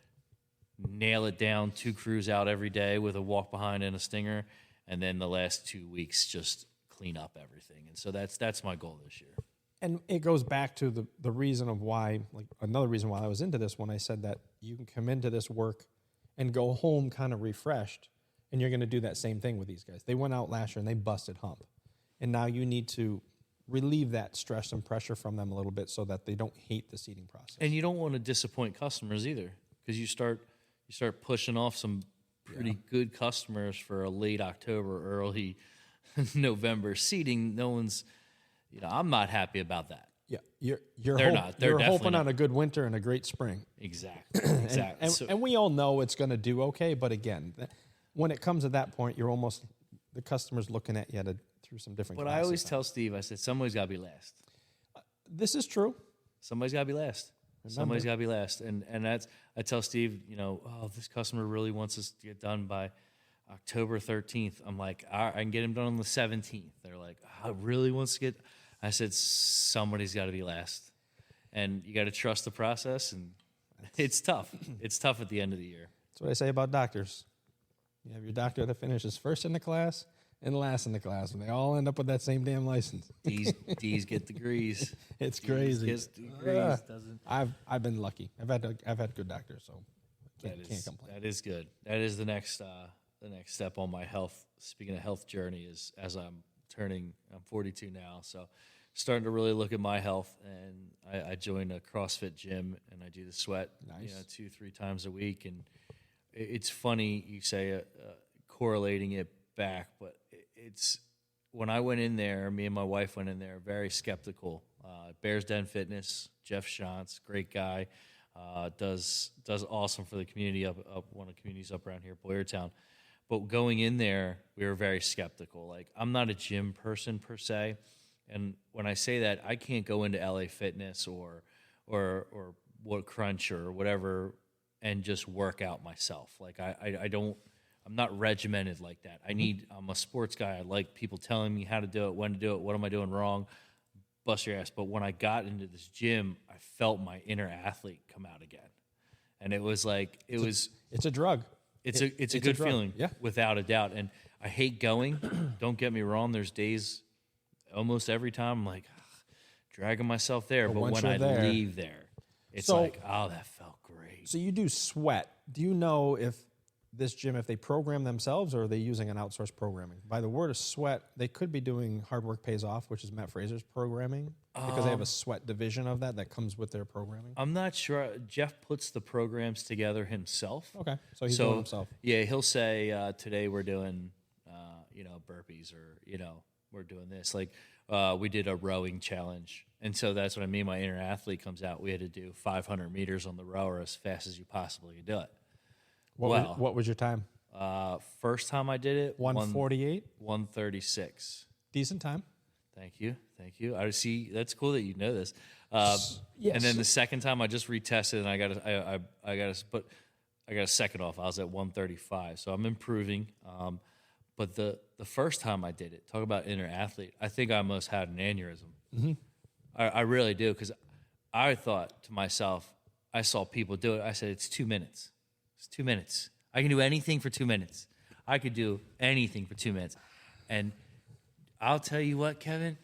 Nail it down, 2 crews out every day with a walk behind and a stinger. And then the last 2 weeks, just clean up everything. And so that's my goal this year. And it goes back to the reason of why, like another reason why I was into this when I said that you can come into this work and go home kind of refreshed, and you're going to do that same thing with these guys. They went out last year and they busted hump. And now you need to relieve that stress and pressure from them a little bit so that they don't hate the seeding process. And you don't want to disappoint customers either, because you start pushing off some pretty good customers for a late October, early November seeding. No one's, I'm not happy about that. Yeah, you're They're not. They're you're definitely hoping not. on a good winter and a great spring. Exactly. Exactly. And we all know it's going to do okay, but again, when it comes to that point, you're almost the customer's looking at you through some different. But I always tell Steve, I said, somebody's got to be last. This is true. Somebody's got to be last. Somebody's got to be last. And that's, I tell Steve, this customer really wants us to get done by October 13th. I'm like, all right, I can get him done on the 17th. They're like, oh, really wants to get. I said, somebody's got to be last. And you got to trust the process. And it's tough. It's tough at the end of the year. That's what I say about doctors. You have your doctor that finishes first in the class and last in the class, and they all end up with that same damn license. D's get degrees. It's D's crazy. gets degrees. Doesn't. I've been lucky. I've had good doctors, so can't complain. That is good. That is the next step on my health. Speaking of health journey, is as I'm 42 now, so starting to really look at my health. And I joined a CrossFit gym, and I do the sweat, Nice. 2-3 times a week. And it's funny you say correlating it back, but it's when I went in there, me and my wife went in there very skeptical. Bears Den Fitness, Jeff Shantz, great guy, does awesome for the community up one of the communities up around here, Boyertown. But going in there, we were very skeptical. Like, I'm not a gym person per se, and when I say that, I can't go into LA Fitness or what Crunch or whatever and just work out myself. Like, I don't. I'm not regimented like that. I'm a sports guy. I like people telling me how to do it, when to do it, what am I doing wrong, bust your ass. But when I got into this gym, I felt my inner athlete come out again. And it was like, it's a drug. It's a good drug. feeling, Yeah. without a doubt. And I hate going. Don't get me wrong. There's days, almost every time, I'm like, dragging myself there. But once when I you're there- leave there, it's So- like, oh, that felt great. So you do sweat. Do you know if this gym, if they program themselves, or are they using an outsourced programming? By the word of sweat, they could be doing Hard Work Pays Off, which is Matt Fraser's programming, because they have a sweat division of that comes with their programming. I'm not sure. Jeff puts the programs together himself. Okay, so he's doing it himself. Yeah, he'll say, today we're doing, burpees, or, we're doing this. Like, we did a rowing challenge. And so that's what I mean. My inner athlete comes out. We had to do 500 meters on the rower as fast as you possibly could do it. What was your time? First time I did it, 148. 136. Decent time. Thank you. I see. That's cool that you know this. Yes. And then the second time I just retested, and I got a second off. I was at 135, so I'm improving. But the first time I did it, talk about inner athlete, I think I almost had an aneurysm. Mm-hmm. I really do, because I thought to myself, I saw people do it. I said, it's 2 minutes. It's 2 minutes. I can do anything for 2 minutes. I could do anything for 2 minutes. And I'll tell you what, Kevin,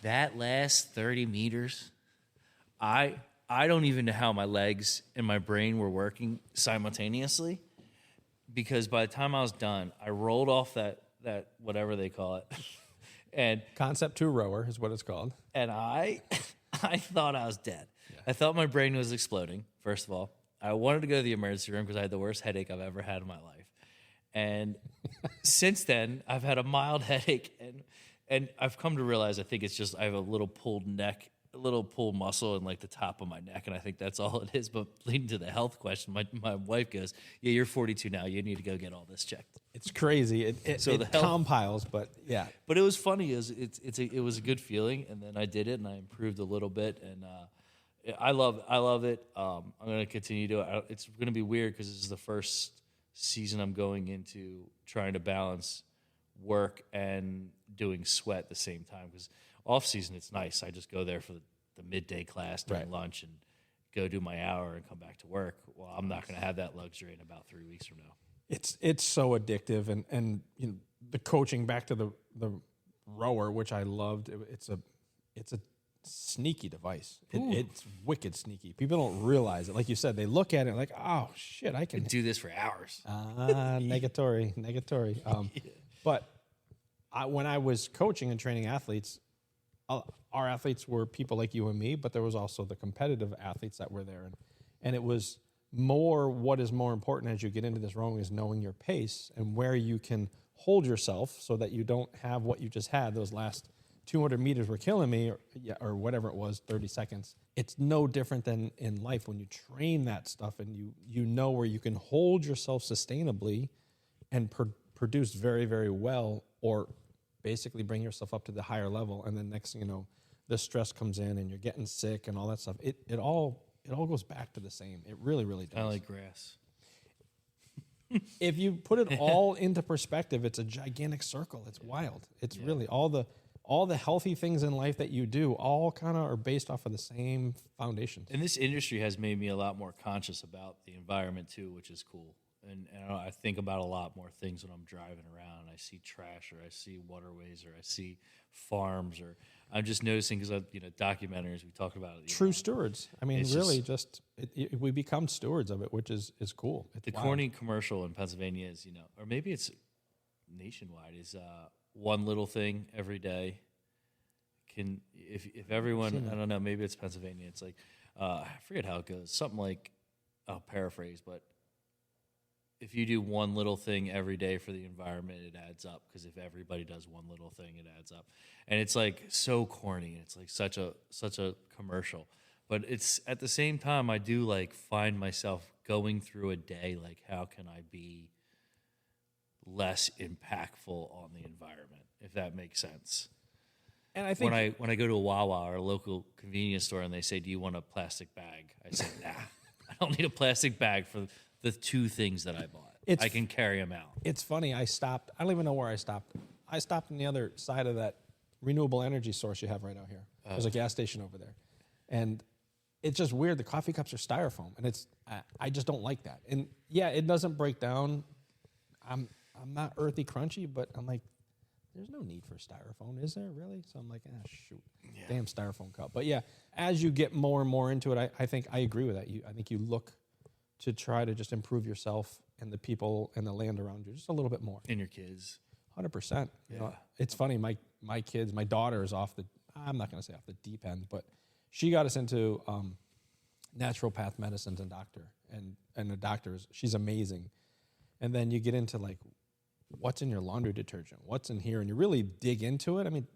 that last 30 meters, I don't even know how my legs and my brain were working simultaneously, because by the time I was done, I rolled off that whatever they call it, and Concept 2 rower is what it's called. and I thought I was dead. I thought my brain was exploding, first of all. I wanted to go to the emergency room because I had the worst headache I've ever had in my life. And since then, I've had a mild headache, and I've come to realize I think it's just I have a little pulled neck, a little pulled muscle in like the top of my neck, and I think that's all it is. But leading to the health question, my wife goes, "Yeah, you're 42 now. You need to go get all this checked." It's crazy. It compiles, but yeah. But it was funny. It was a good feeling, and then I did it, and I improved a little bit, and I love it. I'm going to continue to do it. It's going to be weird because this is the first season I'm going into trying to balance work and doing sweat at the same time. Because off season, it's nice. I just go there for the midday class during lunch and go do my hour and come back to work. Well, I'm not going to have that luxury in about 3 weeks from now. It's so addictive, and you know, the coaching back to the rower, which I loved. It's a sneaky device. It's wicked sneaky. People don't realize it. Like you said, they look at it like, oh shit, I can Do this for hours. negatory. But when I was coaching and training athletes, our athletes were people like you and me, but there was also the competitive athletes that were there, and it was more. What is more important as you get into this rowing is knowing your pace and where you can hold yourself so that you don't have what you just had. Those last 200 meters were killing me, or whatever it was, 30 seconds. It's no different than in life when you train that stuff and you know where you can hold yourself sustainably and produce very, very well, or basically bring yourself up to the higher level. And then next thing you know, the stress comes in and you're getting sick and all that stuff. It all goes back to the same. It really, really does. I like grass. If you put it all into perspective, it's a gigantic circle. It's wild. It's really all the healthy things in life that you do all kind of are based off of the same foundations. And this industry has made me a lot more conscious about the environment too, which is cool. And I think about a lot more things when I'm driving around. I see trash, or I see waterways, or I see farms, or I'm just noticing because documentaries we talked about it. True stewards. I mean, It's really, we become stewards of it, which is cool. It's The wild. corny commercial in Pennsylvania is, or maybe it's nationwide, is one little thing every day can, if everyone, I don't know, maybe it's Pennsylvania. It's like, I forget how it goes. Something like, I'll paraphrase, but if you do one little thing every day for the environment, it adds up. Because if everybody does one little thing, it adds up. And it's like so corny. It's like such a commercial. But it's at the same time, I do like find myself going through a day like, how can I be less impactful on the environment, if that makes sense. And I think When I go to a Wawa or a local convenience store and they say, "Do you want a plastic bag?" I say, "Nah, I don't need a plastic bag for the two things that I bought. I can carry them out." it's funny. I stopped. I don't even know where I stopped. I stopped on the other side of that renewable energy source you have right out here. There's a gas station over there, and it's just weird. The coffee cups are styrofoam, and I just don't like that. And yeah, it doesn't break down. I'm not earthy crunchy, but I'm like, there's no need for styrofoam, is there really? So I'm like, shoot, damn styrofoam cup. But yeah, as you get more and more into it, I think I agree with that. I think you look to try to just improve yourself and the people and the land around you just a little bit more. And your kids. 100%. You know, it's funny. My kids, my daughter is I'm not going to say off the deep end, but she got us into naturopath medicines and the doctors. She's amazing. And then you get into like, what's in your laundry detergent? What's in here? And you really dig into it. I mean,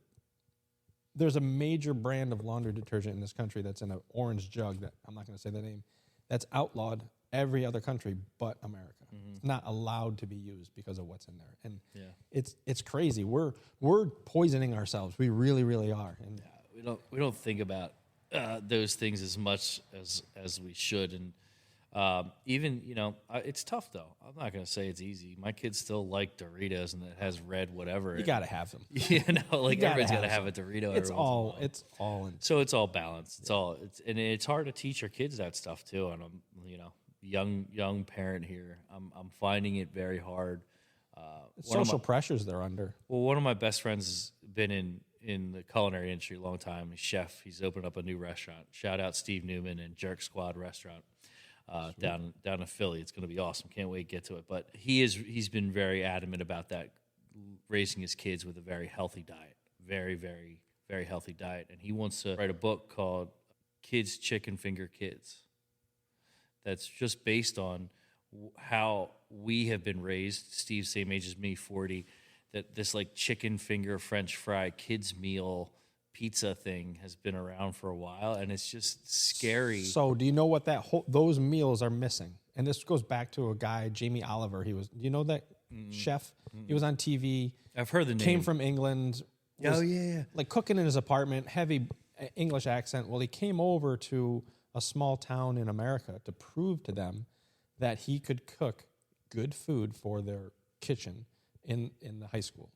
there's a major brand of laundry detergent in this country that's in an orange jug that I'm not going to say the name, that's outlawed every other country but America. It's not allowed to be used because of what's in there, and it's crazy. We're poisoning ourselves. We really, really are. And we don't think about those things as much as we should, and even it's tough though. I'm not gonna say it's easy. My kids still like Doritos, and it has red whatever. you got to have them. Like gotta everybody's have gotta have a Dorito. It's every once in a while. it's all in. So it's all balanced. And it's hard to teach our kids that stuff too. And I'm young parent here. I'm finding it very hard. Social pressures they're under. Well, one of my best friends has been in the culinary industry a long time. He's a chef. He's opened up a new restaurant. Shout out Steve Newman and Jerk Squad Restaurant down in Philly. It's going to be awesome. Can't wait to get to it. But he's been very adamant about that, raising his kids with a very healthy diet, very, very, very healthy diet. And he wants to write a book called Kids Chicken Finger Kids. That's just based on how we have been raised. Steve's same age as me, 40. That this like chicken finger French fry kids meal pizza thing has been around for a while, and it's just scary. So do you know what those meals are missing? And this goes back to a guy, Jamie Oliver. Do you know that chef? He was on TV. I've heard the name. Came from England. Oh yeah. Like cooking in his apartment, heavy English accent. Well, he came over to a small town in America to prove to them that he could cook good food for their kitchen in the high school.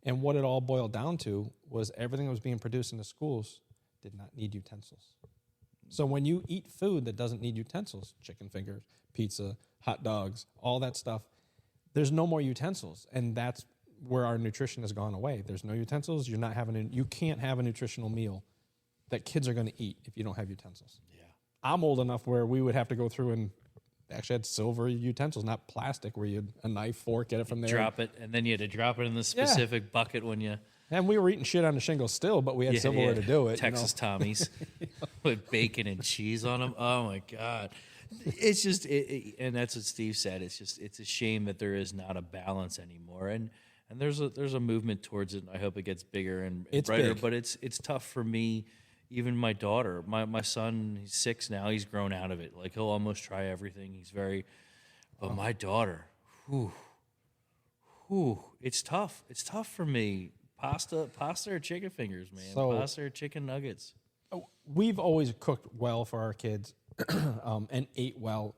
And what it all boiled down to was everything that was being produced in the schools did not need utensils. So when you eat food that doesn't need utensils, chicken fingers, pizza, hot dogs, all that stuff, there's no more utensils. And that's where our nutrition has gone away. There's no utensils. You can't have a nutritional meal that kids are going to eat if you don't have utensils. Yeah. I'm old enough where we would have to go through and actually had silver utensils, not plastic, where you had a knife, fork, get it from there. Drop it, and then you had to drop it in the specific bucket when you... And we were eating shit on the shingle still, but we had silverware to do it. Texas Tommies with bacon and cheese on them. Oh, my God. It's just... and that's what Steve said. It's a shame that there is not a balance anymore. And there's a movement towards it, and I hope it gets bigger and brighter. Big. But it's tough for me. Even my daughter, my son, he's 6 now. He's grown out of it. Like, he'll almost try everything. But my daughter, it's tough. It's tough for me. Pasta or chicken fingers, man. Pasta or chicken nuggets. We've always cooked well for our kids and ate well.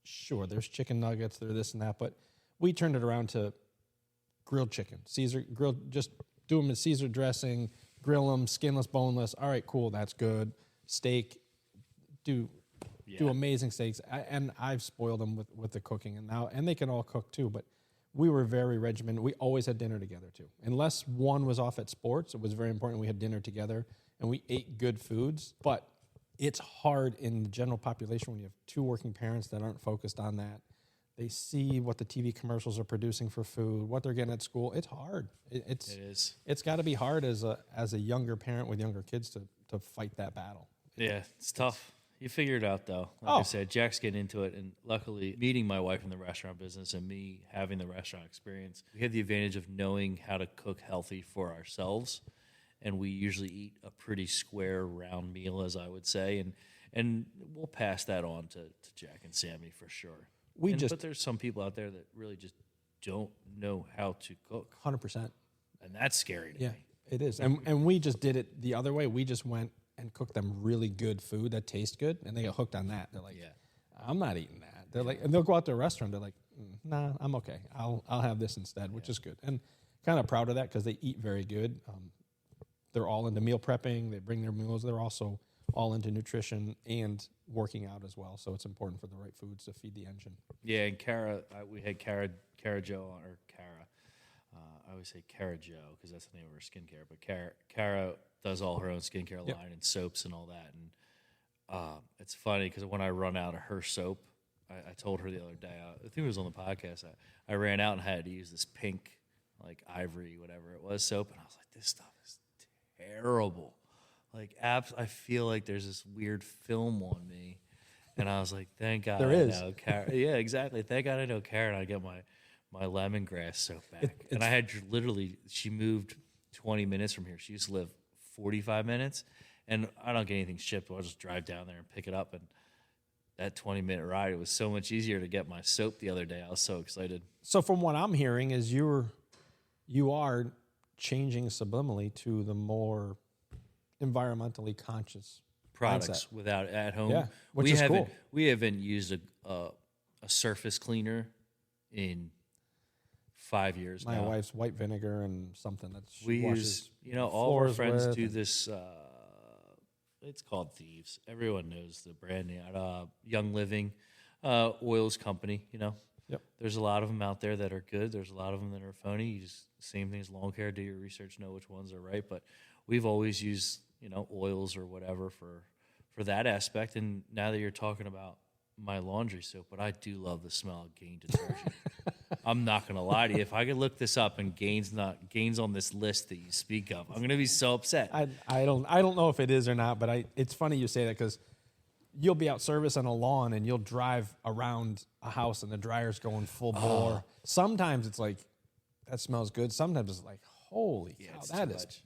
Sure, there's chicken nuggets, there's this and that, but we turned it around to grilled chicken. Just do them in Caesar dressing, grill them, skinless, boneless. All right, cool, that's good. Steak, do amazing steaks. I've spoiled them with the cooking, and they can all cook too. But we were very regimented. We always had dinner together too. Unless one was off at sports, it was very important we had dinner together, and we ate good foods. But it's hard in the general population when you have 2 working parents that aren't focused on that. They see what the TV commercials are producing for food, what they're getting at school. It's hard. It is. It's got to be hard as a younger parent with younger kids to fight that battle. Yeah, it's tough. You figure it out, though. Like I said, Jack's getting into it, and luckily, meeting my wife in the restaurant business and me having the restaurant experience, we have the advantage of knowing how to cook healthy for ourselves, and we usually eat a pretty square, round meal, as I would say, and we'll pass that on to Jack and Sammy for sure. But there's some people out there that really just don't know how to cook. 100%. And that's scary to me. It is. And we just did it the other way. We just went and cooked them really good food that tastes good, and they get hooked on that. They're like, I'm not eating that. They're like, and they'll go out to a restaurant. They're like, nah, I'm okay. I'll have this instead, which is good. And kind of proud of that because they eat very good. They're all into meal prepping. They bring their meals. They're also all into nutrition and working out as well. So it's important for the right foods to feed the engine. Yeah, and Cara, we had Cara Jo, or Cara. I always say Cara Jo because that's the name of her skincare. But Cara does all her own skincare line and soaps and all that. And it's funny because when I run out of her soap, I told her the other day, I think it was on the podcast, I ran out and had to use this pink, like ivory, whatever it was, soap. And I was like, this stuff is terrible. Like, I feel like there's this weird film on me. And I was like, thank God there I is. know Karen. Yeah, exactly. Thank God I know Karen. I get my lemongrass soap back. And I had literally, she moved 20 minutes from here. She used to live 45 minutes. And I don't get anything shipped. I'll just drive down there and pick it up. And that 20-minute ride. It was so much easier to get my soap the other day. I was so excited. So from what I'm hearing is you are changing subliminally to the more environmentally conscious Products mindset. without at home. Yeah, which is cool. We haven't used a surface cleaner in 5 years My now. wife's white vinegar and something that she We washes use, all of our floors friends with do and- this. It's called Thieves. Everyone knows the brand name. Young Living Oils Company. Yep. There's a lot of them out there that are good. There's a lot of them that are phony. You just same thing as lawn care. Do your research, know which ones are right. But we've always used oils or whatever for that aspect. And now that you're talking about my laundry soap, but I do love the smell of Gain detergent. I'm not gonna lie to you. If I could look this up and Gain's on this list that you speak of, I'm gonna be so upset. I don't know if it is or not, but it's funny you say that because you'll be out service on a lawn and you'll drive around a house and the dryer's going full bore. Sometimes it's like that smells good. Sometimes it's like holy cow, it's that too is much.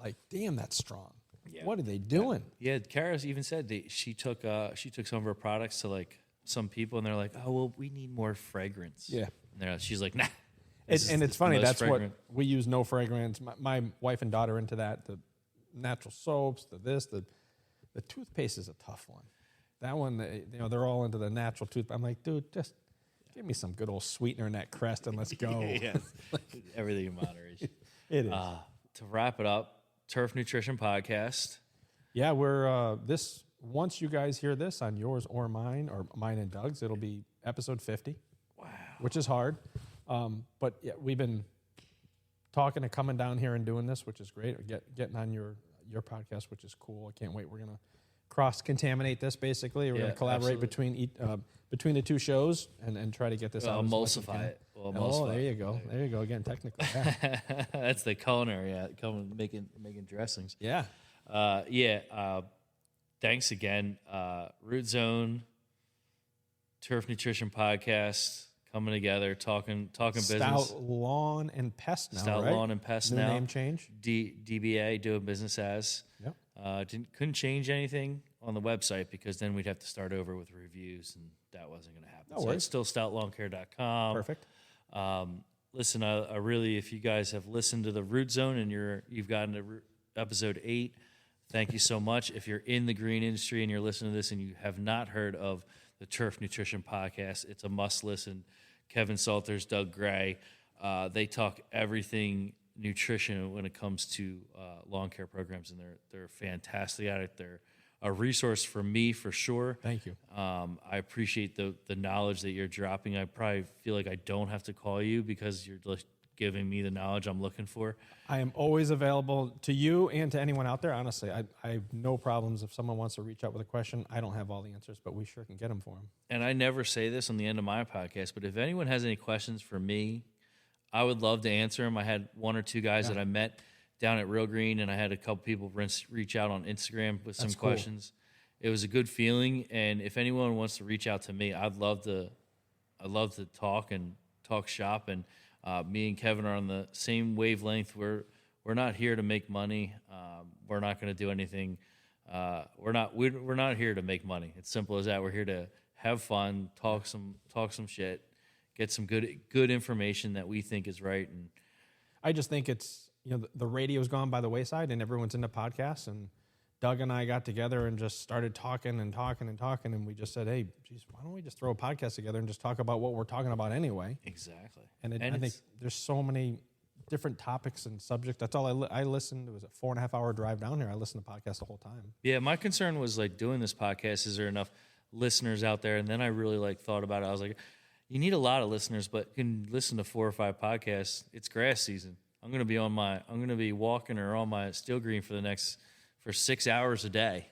like damn, that's strong. Yeah. What are they doing? Yeah, Kara even said that she took some of her products to like some people, and they're like, "Oh, well, we need more fragrance." Yeah. and she's like, "Nah." And it's funny. most That's fragrant. what we use. No fragrance. My wife and daughter into that. The natural soaps. The toothpaste is a tough one. That one, they're all into the natural tooth. I'm like, dude, just give me some good old sweetener in that Crest and let's go. Yes, everything in moderation. It is. To wrap it up, Turf Nutrition Podcast. Yeah, we're once you guys hear this on yours or mine and Doug's, it'll be episode 50. Wow. Which is hard. But yeah, we've been talking and coming down here and doing this, which is great. Getting on your podcast, which is cool. I can't wait. We're gonna cross-contaminate this basically. We're gonna collaborate between the two shows and try to get this out. Emulsify it. We'll emulsify There it. you go. There you go. Again, technical. Yeah. That's the culinary. Making dressings. Yeah. Thanks again. Root Zone, Turf Nutrition Podcast, coming together, talking business. Stout Lawn and Pest now, Stout right? Lawn and Pest New now. name change. DBA, doing business as. Yep. Couldn't change anything on the website because then we'd have to start over with reviews, and that wasn't going to happen. No So worries. it's still stoutlawncare.com. Perfect. Listen, I really, if you guys have listened to the Root Zone and you've gotten to episode 8, thank you so much. If you're in the green industry and you're listening to this and you have not heard of the Turf Nutrition Podcast, it's a must listen. Kevin Salters, Doug Gray, they talk everything nutrition when it comes to lawn care programs, and they're fantastic at it. They're a resource for me for sure. Thank you. I appreciate the knowledge that you're dropping. I probably feel like I don't have to call you because you're just giving me the knowledge I'm looking for. I am always available to you and to anyone out there. Honestly, I have no problems if someone wants to reach out with a question. I don't have all the answers, but we sure can get them for them. And I never say this on the end of my podcast, but if anyone has any questions for me, I would love to answer them. I had one or two guys that I met down at Real Green, and I had a couple people reach out on Instagram with some That's cool. questions. It was a good feeling, and if anyone wants to reach out to me, I'd love to talk shop. And me and Kevin are on the same wavelength. We're not here to make money. We're not going to do anything. We're not here to make money. It's simple as that. We're here to have fun, talk some shit, get some good information that we think is right. And I just think it's, the radio's gone by the wayside and everyone's into podcasts. And Doug and I got together and just started talking. And we just said, hey, geez, why don't we just throw a podcast together and just talk about what we're talking about anyway? exactly. And I think there's so many different topics and subjects. That's all I listened. It was a 4.5 hour drive down here. I listened to podcasts the whole time. Yeah, my concern was like doing this podcast. Is there enough listeners out there? And then I really thought about it. I was like, you need a lot of listeners, but you can listen to 4 or 5 podcasts. It's grass season. I'm going to be walking or on my steel green for 6 hours a day.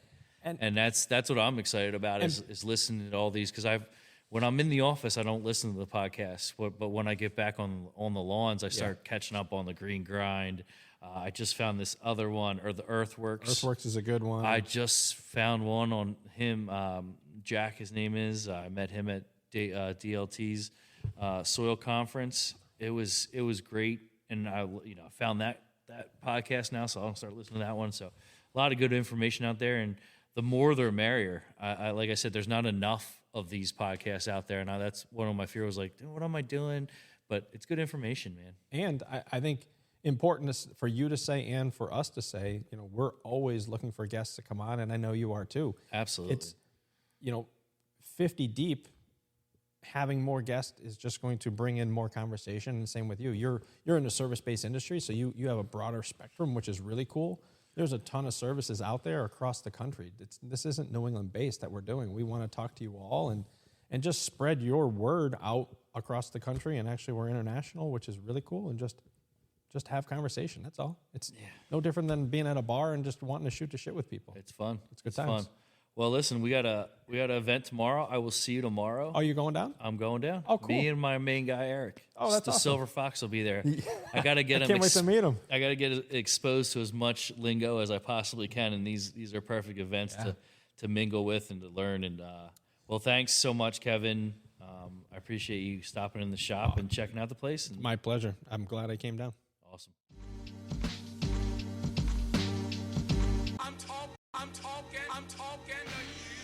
And that's what I'm excited about is listening to all these. Cause when I'm in the office, I don't listen to the podcast, but when I get back on the lawns, I start catching up on the green grind. I just found this other one, or the Earthworks. Earthworks is a good one. I just found one on him. Jack, his name is. I met him at DLT's soil conference. It was great, and I found that podcast now, so I'll start listening to that one. So a lot of good information out there, and the more the merrier. Like I said, there's not enough of these podcasts out there. Now that's one of my fears was like, what am I doing? But it's good information, man. And I think important for you to say and for us to say, you know, we're always looking for guests to come on, and I know you are too. Absolutely. It's, you know, 50 deep, having more guests is just going to bring in more conversation. And same with you. You're in the service-based industry, so you have a broader spectrum, which is really cool. There's a ton of services out there across the country. This isn't New England-based that we're doing. We want to talk to you all and just spread your word out across the country. And actually, we're international, which is really cool. And just have conversation. That's all. It's no different than being at a bar and just wanting to shoot the shit with people. It's fun. It's good times. Fun. Well, listen, we got an event tomorrow. I will see you tomorrow. Oh, you going down? I'm going down. Oh, cool. Me and my main guy, Eric. Oh, that's the awesome. Silver Fox will be there. I got to get him. Can't wait to meet him. I got to get exposed to as much lingo as I possibly can, and these are perfect events to mingle with and to learn. And well, thanks so much, Kevin. I appreciate you stopping in the shop and checking out the place. And My pleasure. I'm glad I came down. awesome. I'm talking to you.